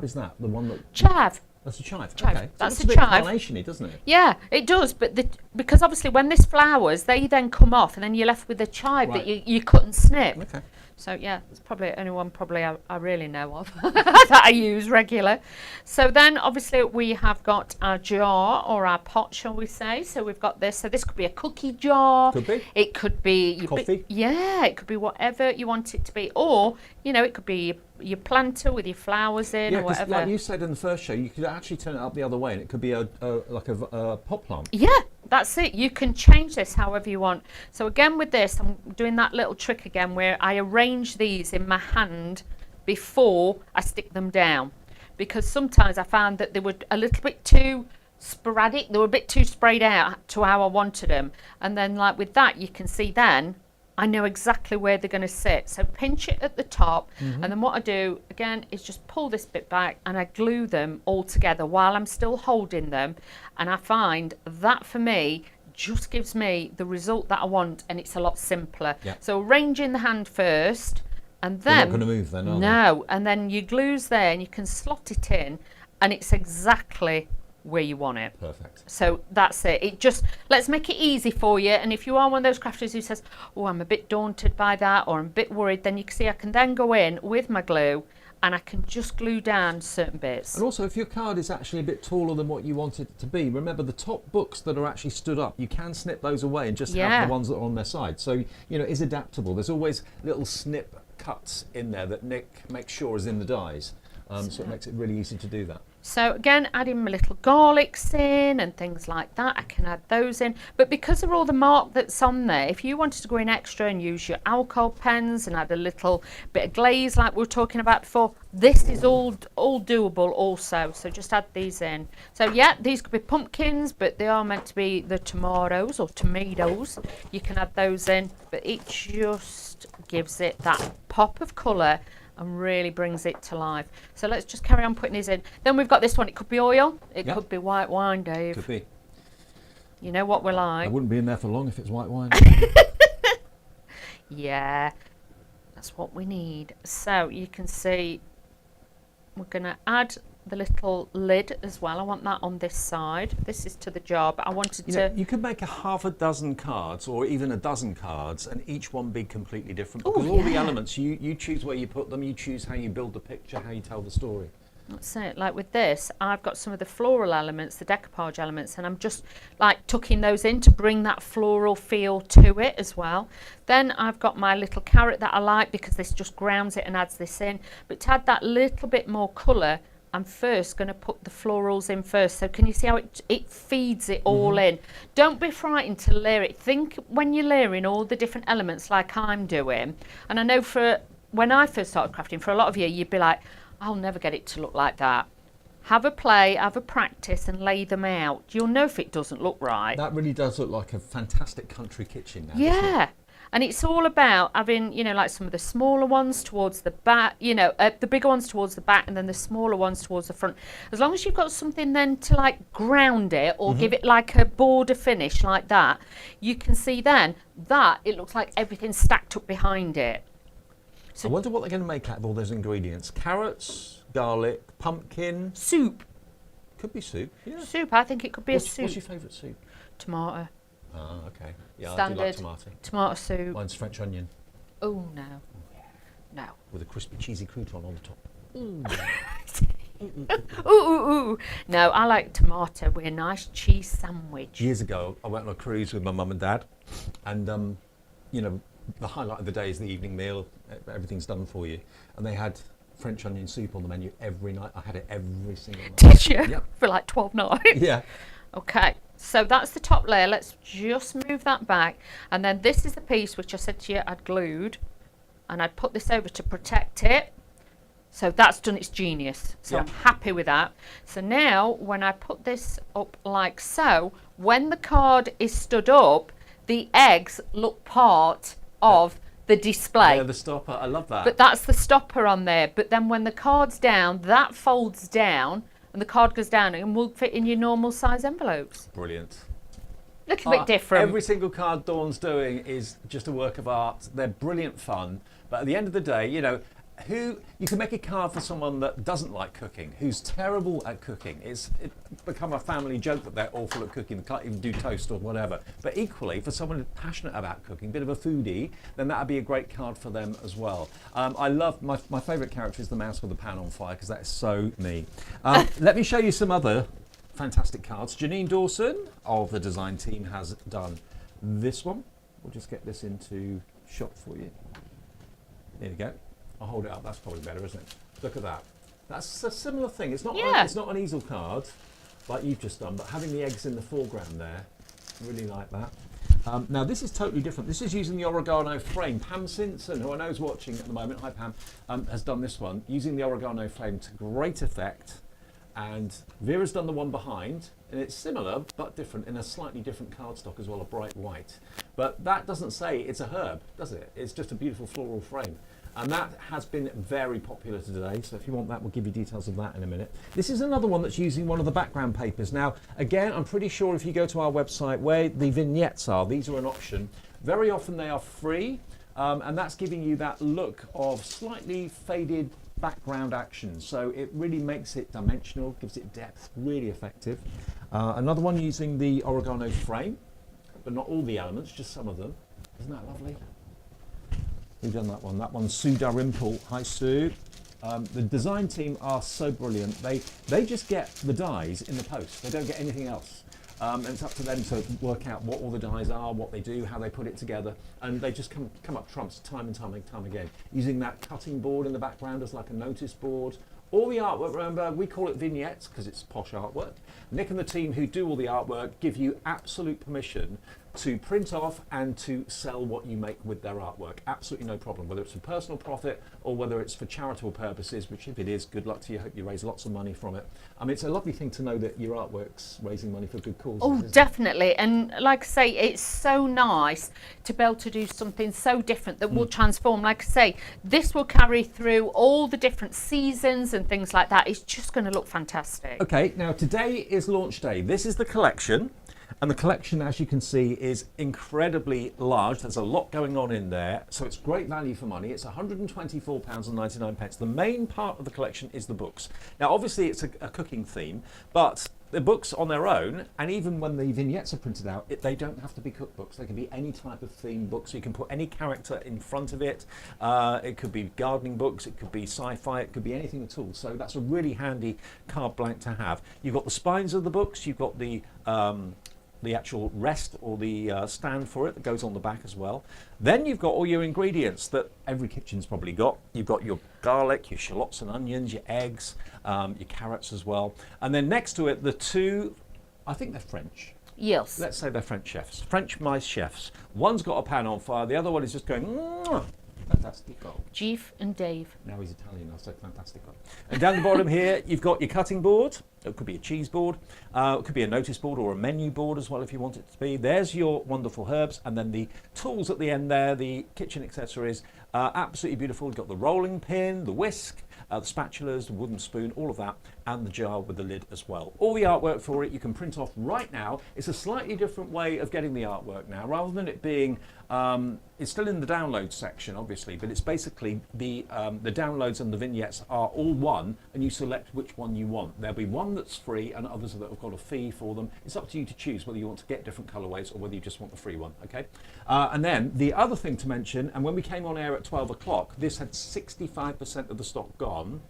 is that? The one that... Chive. A That's a chive. Chive. Okay. That's so a it looks a bit chive. carnation-y, doesn't it? Yeah, it does, but because obviously when this flowers, they then come off, and then you're left with a chive Right. that you cut and snip. Okay. So yeah, it's probably the only one I really know of that I use regular. So then obviously we have got our jar or our pot, shall we say. So we've got this. So this could be a cookie jar. Could be. It could be your Coffee. yeah, it could be whatever you want it to be. Or, it could be your planter with your flowers in Yeah, or 'cause whatever. like you said in the first show, you could actually turn it up the other way, and it could be a pot plant. Yeah, that's it. You can change this however you want. So again with this, I'm doing that little trick again where I arrange these in my hand before I stick them down. Because sometimes I found that they were a little bit too sporadic. They were a bit too sprayed out to how I wanted them. And then like with that, you can see then I know exactly where they're going to sit. So pinch it at the top, and then what I do again is just pull this bit back and I glue them all together while I'm still holding them. And I find that for me just gives me the result that I want, and it's a lot simpler. Yeah. So arranging the hand first, and They're then not going to move then, are they? no, and then your glue's there, and you can slot it in, and it's exactly where you want it. Perfect. So that's it. Let's make it easy for you. And if you are one of those crafters who says, oh, I'm a bit daunted by that, or I'm a bit worried, then you can see I can then go in with my glue and I can just glue down certain bits. And also, if your card is actually a bit taller than what you want it to be, remember the top books that are actually stood up, you can snip those away and just have the ones that are on their side. So, it's adaptable. There's always little snip cuts in there that Nick makes sure is in the dies. So it makes it really easy to do that. So again, adding my little garlics in and things like that, I can add those in. But because of all the mark that's on there, if you wanted to go in extra and use your alcohol pens and add a little bit of glaze like we were talking about before, this is all doable also. So just add these in. So yeah, these could be pumpkins, but they are meant to be the tomatoes or tomatoes. You can add those in, but it just gives it that pop of colour and really brings it to life. So let's just carry on putting these in. Then we've got this one. It could be oil. It could be white wine, Dave. Could be. You know what we're I like. wouldn't be in there for long if it's white wine. Yeah, that's what we need. So you can see we're going to add the little lid as well. I want that on this side. This is to the jar, but I wanted to... You could make a half a dozen cards or even a dozen cards and each one be completely different Oh, because all the yeah. elements, you choose where you put them, you choose how you build the picture, how you tell the story. That's it. Like with this, I've got some of the floral elements, the decoupage elements, and I'm just like tucking those in to bring that floral feel to it as well. Then I've got my little carrot that I like because this just grounds it and adds this in. But to add that little bit more colour, I'm first going to put the florals in first. So can you see how it feeds it all in? Don't be frightened to layer it. Think when you're layering all the different elements like I'm doing. And I know when I first started crafting, for a lot of you, you'd be like, I'll never get it to look like that. Have a play, have a practice and lay them out. You'll know if it doesn't look right. That really does look like a fantastic country kitchen now. doesn't it? Yeah. And it's all about having, like some of the smaller ones towards the back, the bigger ones towards the back and then the smaller ones towards the front. As long as you've got something then to like ground it or give it like a border finish like that, you can see then that it looks like everything's stacked up behind it. I wonder what they're going to make out of all those ingredients. Carrots, garlic, pumpkin. Soup. Could be soup. Yeah. Soup, I think it could be a soup. What's your favourite soup? Tomato. Ah, okay. Yeah, I do Standard. like tomato. Tomato soup. Mine's French onion Oh, no. No. with a crispy cheesy crouton on the top. Ooh. No, I like tomato with a nice cheese sandwich. Years ago, I went on a cruise with my mum and dad, and the highlight of the day is the evening meal. Everything's done for you, and they had French onion soup on the menu every night. I had it every single night. Did you? Yep. For like 12 nights? Yeah. Okay, so that's the top layer. Let's just move that back. And then this is the piece which I said to you I'd glued. And I'd put this over to protect it. So that's done its genius. So Yeah. I'm happy with that. So now when I put this up like so, when the card is stood up, the eggs look part of the display. Yeah, the stopper. I love that. But that's the stopper on there. But then when the card's down, that folds down and the card goes down and will fit in your normal size envelopes. Brilliant. Little bit different. Every single card Dawn's doing is just a work of art. They're brilliant fun. But at the end of the day, who you can make a card for someone that doesn't like cooking, who's terrible at cooking. It's become a family joke that they're awful at cooking, they can't even do toast or whatever. But equally, for someone who's passionate about cooking, a bit of a foodie, then that would be a great card for them as well. I love, my favourite character is the mouse with the pan on fire, because that is so me. Let me show you some other fantastic cards. Janine Dawson of the design team has done this one. We'll just get this into shot for you. There you go. I'll hold it up. That's probably better, isn't it? Look at that. That's a similar thing. It's not. Yeah. It's not an easel card like you've just done, but having the eggs in the foreground there, really like that. Now this is totally different. This is using the oregano frame. Pam Simpson, who I know is watching at the moment, hi Pam, has done this one using the oregano frame to great effect. And Vera's done the one behind, and it's similar but different in a slightly different cardstock as well, a bright white. But that doesn't say it's a herb, does it? It's just a beautiful floral frame. And that has been very popular today, so if you want that, we'll give you details of that in a minute. This is another one that's using one of the background papers. Now, again, I'm pretty sure if you go to our website where the vignettes are, these are an option. Very often they are free, and that's giving you that look of slightly faded background action, so it really makes it dimensional, gives it depth, really effective. Another one using the oregano frame, but not all the elements, just some of them. Isn't that lovely? Who's done that one? That one's Sue Dalrymple. Hi Sue. The design team are so brilliant. They just get the dies in the post. They don't get anything else. And it's up to them to work out what all the dies are, what they do, how they put it together, and they just come up trumps time and time again. Using that cutting board in the background as like a notice board. All the artwork, remember, we call it vignettes because it's posh artwork. Nick and the team who do all the artwork give you absolute permission to print off and to sell what you make with their artwork. Absolutely no problem, whether it's for personal profit or whether it's for charitable purposes, which if it is, good luck to you. Hope you raise lots of money from it. I mean, it's a lovely thing to know that your artwork's raising money for good causes. Oh, definitely. And like I say, it's so nice to be able to do something so different that will transform. Like I say, this will carry through all the different seasons and things like that. It's just going to look fantastic. Okay, now today is launch day. This is the collection. And the collection, as you can see, is incredibly large. There's a lot going on in there, so it's great value for money. It's £124.99. The main part of the collection is the books. Now, obviously, it's a cooking theme, but the books on their own, and even when the vignettes are printed out, they don't have to be cookbooks. They can be any type of theme book, so you can put any character in front of it. It could be gardening books, it could be sci-fi, it could be anything at all. So that's a really handy card blank to have. You've got the spines of the books, you've got the actual rest or the stand for it that goes on the back as well. Then you've got all your ingredients that every kitchen's probably got. You've got your garlic, your shallots and onions, your eggs, your carrots as well. And then next to it, the two, I think they're French. Yes. Let's say they're French chefs, French mice chefs. One's got a pan on fire, the other one is just going, mwah, fantastico. Jeff and Dave. Now he's Italian, I'll say fantastico. And down the bottom here, you've got your cutting board. It could be a cheese board, it could be a notice board or a menu board as well if you want it to be. There's your wonderful herbs, and then the tools at the end there, the kitchen accessories, absolutely beautiful. You've got the rolling pin, the whisk, the spatulas, the wooden spoon, all of that, and the jar with the lid as well. All the artwork for it you can print off right now. It's a slightly different way of getting the artwork now, rather than it being, it's still in the download section obviously, but it's basically the downloads and the vignettes are all one, and you select which one you want. There'll be one that's free and others that have got a fee for them. It's up to you to choose whether you want to get different colorways or whether you just want the free one, okay? And then the other thing to mention, and when we came on air at 12 o'clock, this had 65% of the stock gone.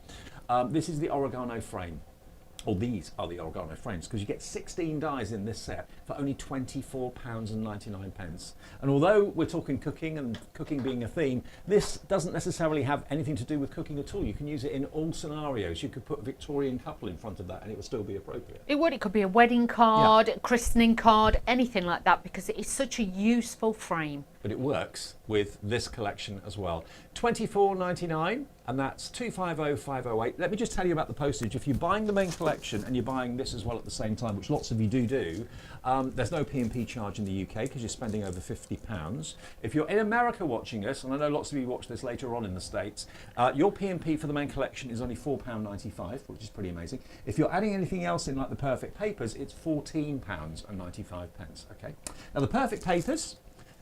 This is the oregano frame. Or these are the oregano frames, because you get 16 dies in this set for only £24.99. And although we're talking cooking and cooking being a theme, this doesn't necessarily have anything to do with cooking at all. You can use it in all scenarios. You could put a Victorian couple in front of that and it would still be appropriate. It would. It could be a wedding card, a christening card, anything like that, because it is such a useful frame. But it works with this collection as well. £24.99, and that's 250508. Let me just tell you about the postage. If you're buying the main collection and you're buying this as well at the same time, which lots of you do, there's no P&P charge in the UK because you're spending over £50. If you're in America watching us, and I know lots of you watch this later on in the States, your P&P for the main collection is only £4.95, which is pretty amazing. If you're adding anything else in like the Perfect Papers, it's £14.95, okay? Now the Perfect Papers,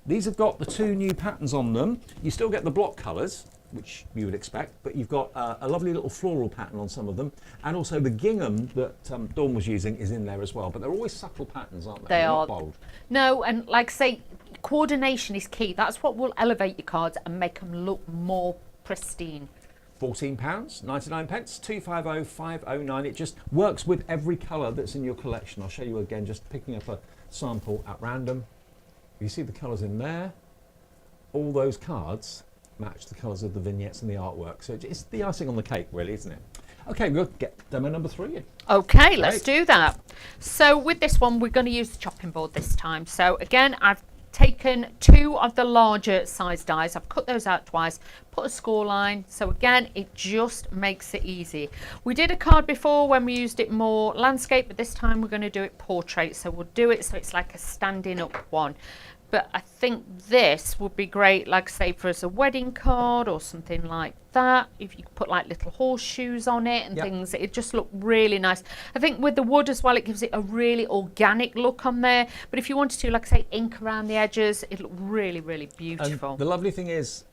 these have got the two new patterns on them. You still get the block colours, which you would expect, but you've got a lovely little floral pattern on some of them, and also the gingham that Dawn was using is in there as well. But they're always subtle patterns, aren't they? They They're are. not bold. No, and like I say, coordination is key. That's what will elevate your cards and make them look more pristine. £14, 99 pence, 250509. It just works with every colour that's in your collection. I'll show you again, just picking up a sample at random. You see the colours in there. All those cards match the colours of the vignettes and the artwork. So it's the icing on the cake, really, isn't it? Okay, we'll get demo number 3 in. Okay, let's do that. So with this one, we're going to use the chopping board this time. So again, I've taken 2 of the larger size dies. I've cut those out twice, put a score line. So again, it just makes it easy. We did a card before when we used it more landscape, but this time we're going to do it portrait. So we'll do it so it's like a standing up one. But I think this would be great, like say, for as a wedding card or something like that. If you could put like little horseshoes on it and things, it just look really nice. I think with the wood as well, it gives it a really organic look on there. But if you wanted to, like I say, ink around the edges, it'd look really, really beautiful. And the lovely thing is,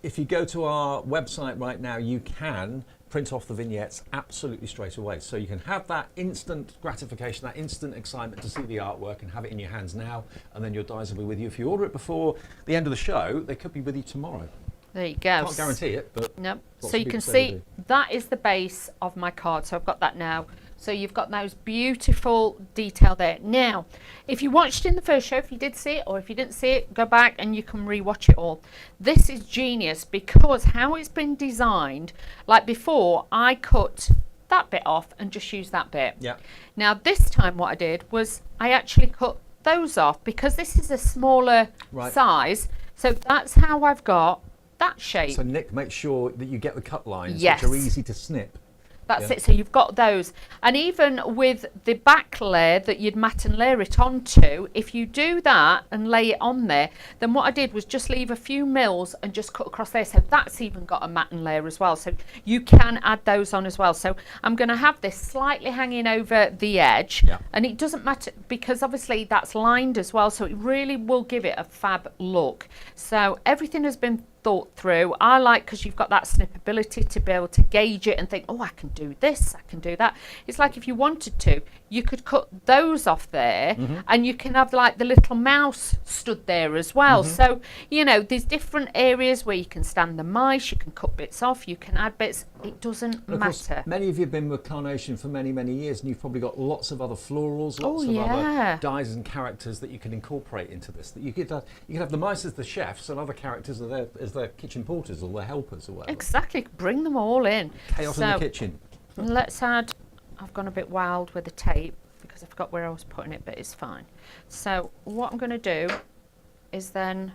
if you go to our website right now, you can print off the vignettes absolutely straight away. So you can have that instant gratification, that instant excitement to see the artwork and have it in your hands now, and then your dies will be with you. If you order it before the end of the show, they could be with you tomorrow. There you go. Can't guarantee it, but no. lots So of you people can say they see do. that is the base of my card. So I've got that now. So you've got those beautiful detail there. Now, if you watched in the first show, if you did see it, or if you didn't see it, go back and you can rewatch it all. This is genius because how it's been designed, like before, I cut that bit off and just used that bit. Yeah. Now this time what I did was I actually cut those off because this is a smaller size. So that's how I've got that shape. So Nick, make sure that you get the cut lines, Yes. which are easy to snip. That's it. So you've got those. And even with the back layer that you'd mat and layer it onto, if you do that and lay it on there, then what I did was just leave a few mils and just cut across there. So that's even got a mat and layer as well. So you can add those on as well. So I'm going to have this slightly hanging over the edge. Yeah. And it doesn't matter because obviously that's lined as well. So it really will give it a fab look. So everything has been thought through. I like because you've got that snippability to be able to gauge it and think, oh, I can do this, I can do that. It's like if you wanted to, you could cut those off there and you can have like the little mouse stood there as well. So, you know, there's different areas where you can stand the mice, you can cut bits off, you can add bits. It doesn't And of course, matter. many of you have been with Carnation for many, many years, and you've probably got lots of other florals, lots of yeah. other dyes and characters that you can incorporate into this. That you could have the mice as the chefs, and other characters are there as their kitchen porters or their helpers or whatever. Exactly. Bring them all in. Chaos in the kitchen. Let's add, I've gone a bit wild with the tape because I forgot where I was putting it, but it's fine. So what I'm going to do is then,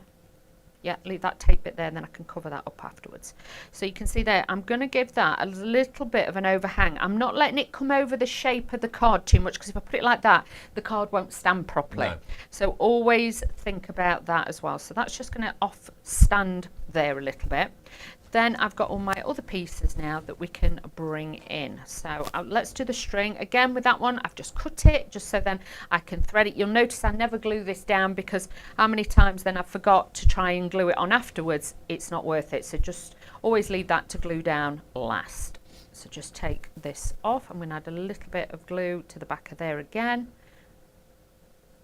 leave that tape bit there and then I can cover that up afterwards. So you can see there, I'm going to give that a little bit of an overhang. I'm not letting it come over the shape of the card too much because if I put it like that, the card won't stand properly. No. So always think about that as well. So that's just going to off stand there a little bit. Then I've got all my other pieces now that we can bring in. So let's do the string. Again, with that one, I've just cut it just so then I can thread it. You'll notice I never glue this down because how many times then I forgot to try and glue it on afterwards. It's not worth it. So just always leave that to glue down last. So just take this off. I'm going to add a little bit of glue to the back of there again.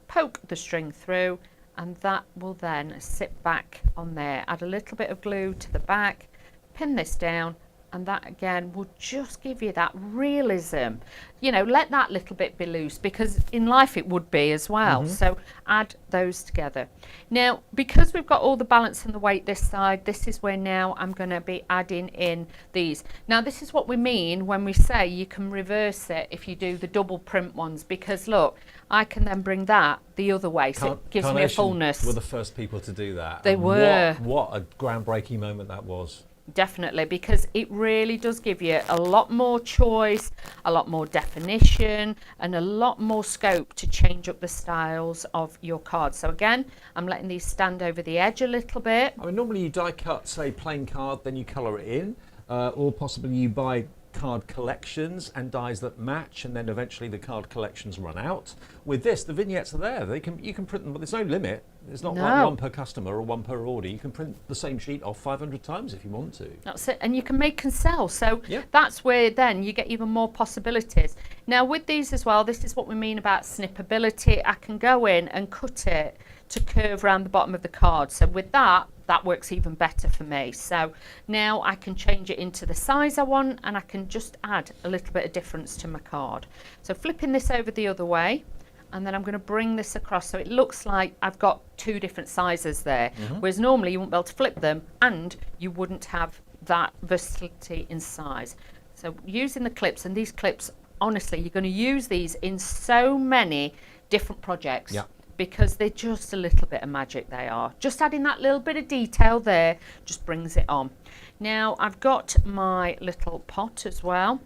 Poke the string through. And that will then sit back on there. Add a little bit of glue to the back, pin this down, and that again will just give you that realism. You know, let that little bit be loose because in life it would be as well. So add those together. Now, because we've got all the balance and the weight this side, this is where now I'm going to be adding in these. Now, this is what we mean when we say you can reverse it if you do the double print ones because look, I can then bring that the other way, so it gives me a Carnation fullness. were the first people to do that. They and were. What a groundbreaking moment that was. Definitely, because it really does give you a lot more choice, a lot more definition, and a lot more scope to change up the styles of your cards. So again, I'm letting these stand over the edge a little bit. I mean, normally you die cut, say, plain card, then you colour it in, or possibly you buy card collections and dies that match, and then eventually the card collections run out. With this, the vignettes are there. You can print them, but there's no limit. It's not No. like one per customer or one per order. You can print the same sheet off 500 times if you want to. That's it, and you can make and sell. So Yeah. that's where then you get even more possibilities. Now with these as well, this is what we mean about snippability. I can go in and cut it to curve around the bottom of the card. So with that works even better for me. So now I can change it into the size I want, and I can just add a little bit of difference to my card. So flipping this over the other way, and then I'm going to bring this across so it looks like I've got two different sizes there, whereas normally you wouldn't be able to flip them and you wouldn't have that versatility in size. So using the clips, and these clips, honestly, you're going to use these in so many different projects. Yeah. Because they're just a little bit of magic, they are. Just adding that little bit of detail there just brings it on. Now I've got my little pot as well.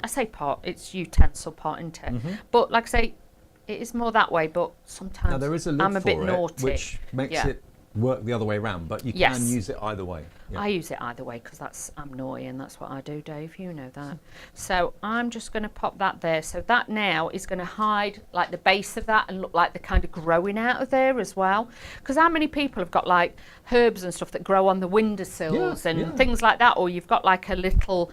I say pot, it's utensil pot, isn't it? But like I say, it is more that way, but sometimes Now there is a lid I'm a for bit it, naughty. which makes Yeah. it work the other way around, but you Yes. can use it either way. Yeah. I use it either way because I'm naughty and that's what I do, Dave. You know that. So I'm just going to pop that there. So that now is going to hide like the base of that and look like they're kind of growing out of there as well. Because how many people have got like herbs and stuff that grow on the windowsills and things like that, or you've got like a little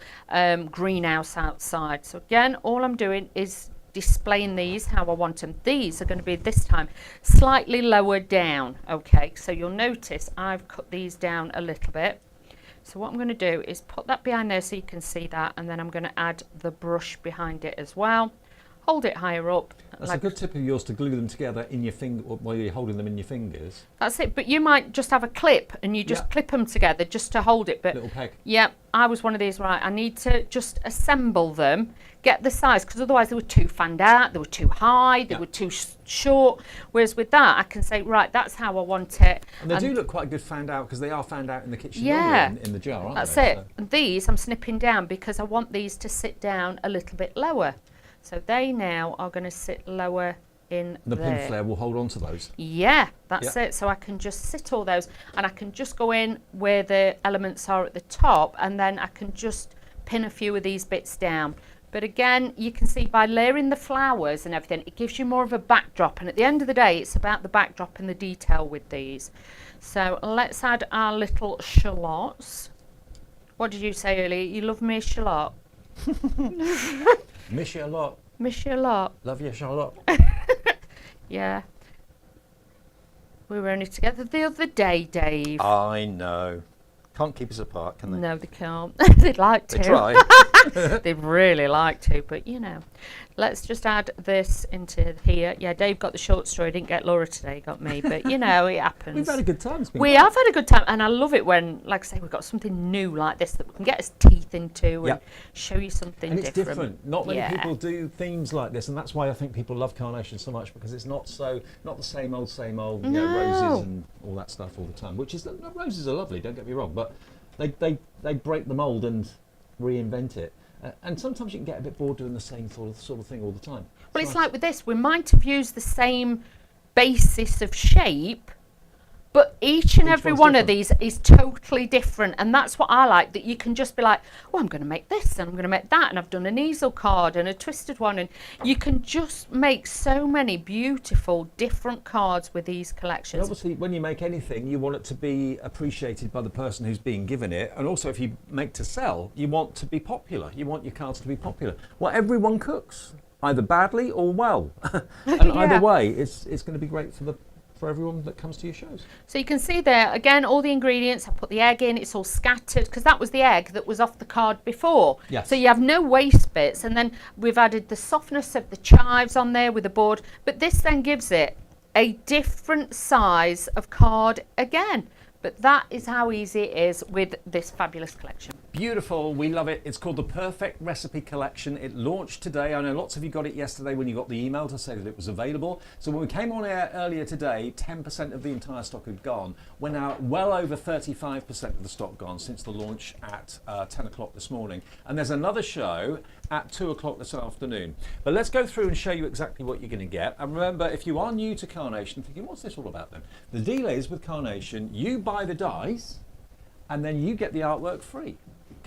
greenhouse outside. So again, all I'm doing is displaying these how I want them. These are going to be this time slightly lower down. Okay, so you'll notice I've cut these down a little bit. So what I'm going to do is put that behind there so you can see that, and then I'm going to add the brush behind it as well. Hold it higher up. That's a good tip of yours, to glue them together in your finger while you're holding them in your fingers. That's it, but you might just have a clip and you just clip them together just to hold it. But Little peg. yeah, I was one of these, right, I need to just assemble them, get the size, because otherwise they were too fanned out, they were too high, they were too short. Whereas with that, I can say, right, that's how I want it. And they do look quite good fanned out, because they are fanned out in the kitchen Yeah. in the jar, aren't That's they? it. So- And these I'm snipping down because I want these to sit down a little bit lower. So they now are going to sit lower in The there. pin flare will hold on to those. Yeah, that's it. So I can just sit all those, and I can just go in where the elements are at the top, and then I can just pin a few of these bits down. But again, you can see by layering the flowers and everything, it gives you more of a backdrop. And at the end of the day, it's about the backdrop and the detail with these. So let's add our little shallots. What did you say earlier? You love me a shallot? Miss you a lot. Miss you a lot? Love you, Charlotte. Yeah. We were only together the other day, Dave. I know. Can't keep us apart, can they? No, they can't. They'd like to. They try. They'd really like to, but you know. Let's just add this into here. Yeah, Dave got the short straw. He didn't get Laura today, he got me. But you know, it happens. We've had a good time. It's been We great. have had a good time, and I love it when, like I say, we've got something new like this that we can get us teeth into and show you something And it's different. different. Not many Yeah. people do themes like this, and that's why I think people love Carnation so much, because it's not the same old, you know, roses and all that stuff all the time. Which is, roses are lovely, don't get me wrong, but they break the mould and reinvent it. And sometimes you can get a bit bored doing the same sort of thing all the time. Well, it's nice. like with this, we might have used the same basis of shape, but each and every one's one of different. these is totally different. And that's what I like, that you can just be like, oh, I'm going to make this and I'm going to make that. And I've done an easel card and a twisted one. And you can just make so many beautiful different cards with these And collections. obviously, when you make anything, you want it to be appreciated by the person who's being given it. And also, if you make to sell, you want to be popular. You want your cards to be popular. Well, everyone cooks, either badly or well. And Yeah. either way, it's going to be great for everyone that comes to your shows. So you can see there, again, all the ingredients. I put the egg in, it's all scattered, because that was the egg that was off the card before. Yes. So you have no waste bits. And then we've added the softness of the chives on there with the board. But this then gives it a different size of card again. But that is how easy it is with this fabulous collection. Beautiful, we love it. It's called the Perfect Recipe Collection. It launched today. I know lots of you got it yesterday when you got the email to say that it was available. So when we came on air earlier today, 10% of the entire stock had gone. We're now well over 35% of the stock gone since the launch at 10 o'clock this morning. And there's another show at 2 o'clock this afternoon. But let's go through and show you exactly what you're going to get. And remember, if you are new to Carnation, thinking, what's this all about then? The deal is with Carnation, you buy the dies and then you get the artwork free.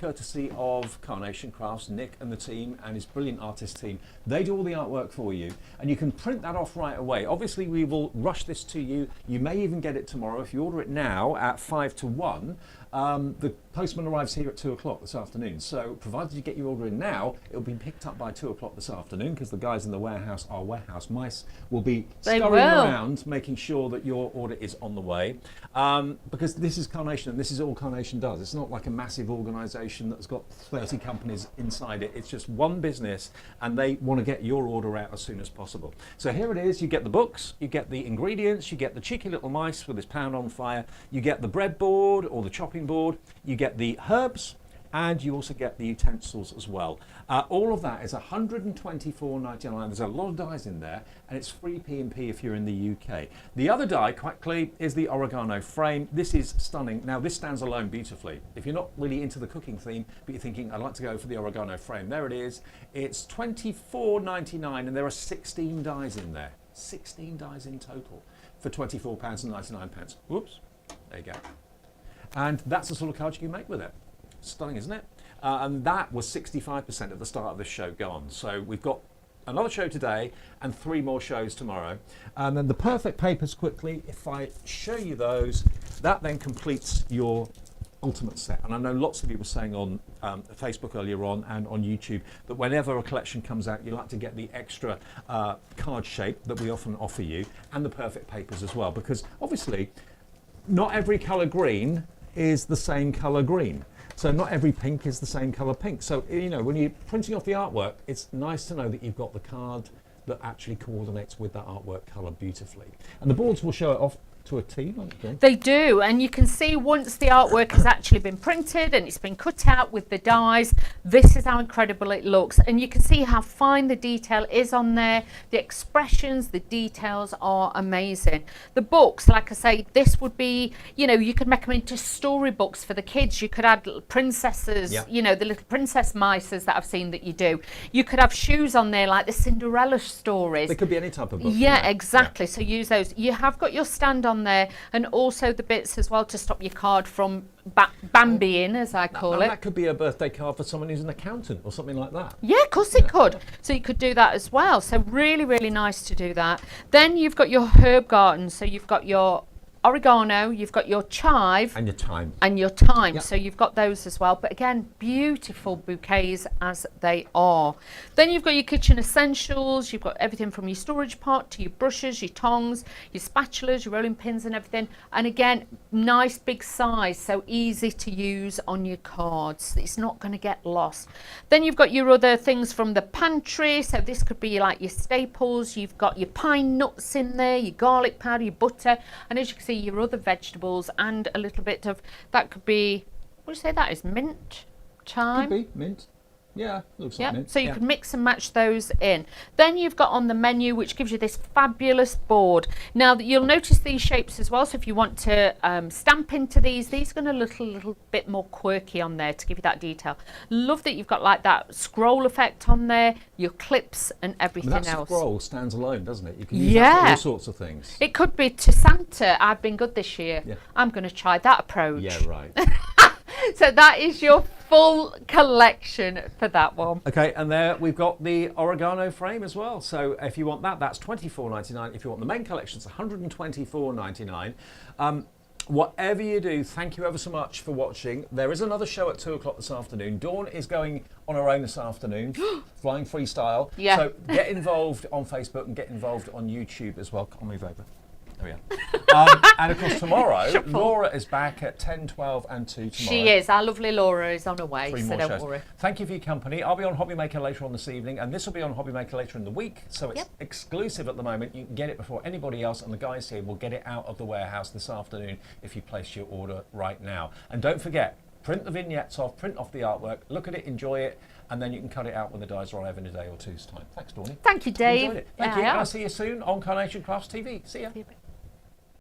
courtesy of Carnation Crafts, Nick and the team and his brilliant artist team. They do all the artwork for you, and you can print that off right away. Obviously, we will rush this to you. You may even get it tomorrow. If you order it now at 5 to 1, the postman arrives here at 2 o'clock this afternoon. So provided you get your order in now, it'll be picked up by 2 o'clock this afternoon, because the guys in the warehouse, our warehouse mice, will be scurrying around making sure that your order is on the way. Because this is Carnation, and this is all Carnation does. It's not like a massive organisation that's got 30 companies inside it. It's just one business, and they want to get your order out as soon as possible. So here it is. You get the books, you get the ingredients, you get the cheeky little mice with this pound on fire, you get the breadboard or the chopping board, you get the herbs, and you also get the utensils as well. All of that is $124.99. There's a lot of dies in there, and it's free P&P if you're in the UK. The other die, quickly, is the oregano frame. This is stunning. Now, this stands alone beautifully. If you're not really into the cooking theme, but you're thinking, I'd like to go for the oregano frame, there it is. It's $24.99, and there are 16 dies in there. 16 dies in total for £24.99. Whoops, there you go. And that's the sort of card you can make with it. Stunning, isn't it? And that was 65% at the start of this show gone. So we've got another show today and 3 more shows tomorrow. And then the perfect papers, quickly, if I show you those, that then completes your ultimate set. And I know lots of you were saying on Facebook earlier on and on YouTube that whenever a collection comes out, you like to get the extra card shape that we often offer you, and the perfect papers as well, because obviously not every colour green is the same colour green. So not every pink is the same colour pink. So, you know, when you're printing off the artwork, it's nice to know that you've got the card that actually coordinates with that artwork colour beautifully. And the boards will show it off to a T, don't they? They do, and you can see once the artwork has actually been printed and it's been cut out with the dies, this is how incredible it looks. And you can see how fine the detail is on there. The expressions, the details are amazing. The books, like I say, this would be, you know, you could make them into storybooks for the kids. You could add little princesses, you know, the little princess mices that I've seen that you do. You could have shoes on there like the Cinderella stories. They could be any type of book. Yeah, exactly. So use those. You have got your stand on there, and also the bits as well to stop your card from Bambiing, as I call it. That could be a birthday card for someone who's an accountant or something like that. Yeah, of course it could. So you could do that as well. So really, really nice to do that. Then you've got your herb garden. So you've got your oregano, you've got your chive. And your thyme. And your thyme. Yep. So you've got those as well. But again, beautiful bouquets as they are. Then you've got your kitchen essentials. You've got everything from your storage pot to your brushes, your tongs, your spatulas, your rolling pins and everything. And again, nice big size, so easy to use on your cards. It's not going to get lost. Then you've got your other things from the pantry. So this could be like your staples. You've got your pine nuts in there, your garlic powder, your butter. And as you can see, your other vegetables and a little bit of, that could be, what do you say that is, mint, thyme? Could be mint. Yeah, looks like mint. So you could mix and match those in. Then you've got on the menu, which gives you this fabulous board. Now you'll notice these shapes as well. So if you want to stamp into these are going to look a little bit more quirky on there to give you that detail. Love that you've got like that scroll effect on there, your clips and everything that else. scroll stands alone, doesn't it? You can use that for all sorts of things. It could be to Santa, I've been good this year. Yeah. I'm going to try that approach. Yeah, right. So that is your full collection for that one. Okay, and there we've got the oregano frame as well. So if you want that, that's $24.99. If you want the main collection, it's $124.99. Whatever you do, thank you ever so much for watching. There is another show at 2 o'clock this afternoon. Dawn is going on her own this afternoon, flying freestyle. Yeah. So get involved on Facebook and get involved on YouTube as well. Can't move over. There we are. And of course tomorrow, Laura is back at 10, 12 and 2 tomorrow. She is. Our lovely Laura is on her way, 3 so more don't shows. worry. Thank you for your company. I'll be on Hobby Maker later on this evening, and this will be on Hobby Maker later in the week. So it's exclusive at the moment. You can get it before anybody else, and the guys here will get it out of the warehouse this afternoon if you place your order right now. And don't forget, print the vignettes off, print off the artwork, look at it, enjoy it, and then you can cut it out when the dies arrive in a day or two's time. Thanks, Dawny. Thank you, Dave. Enjoyed it. Thank you. And I'll see you soon on Carnation Crafts TV. See ya.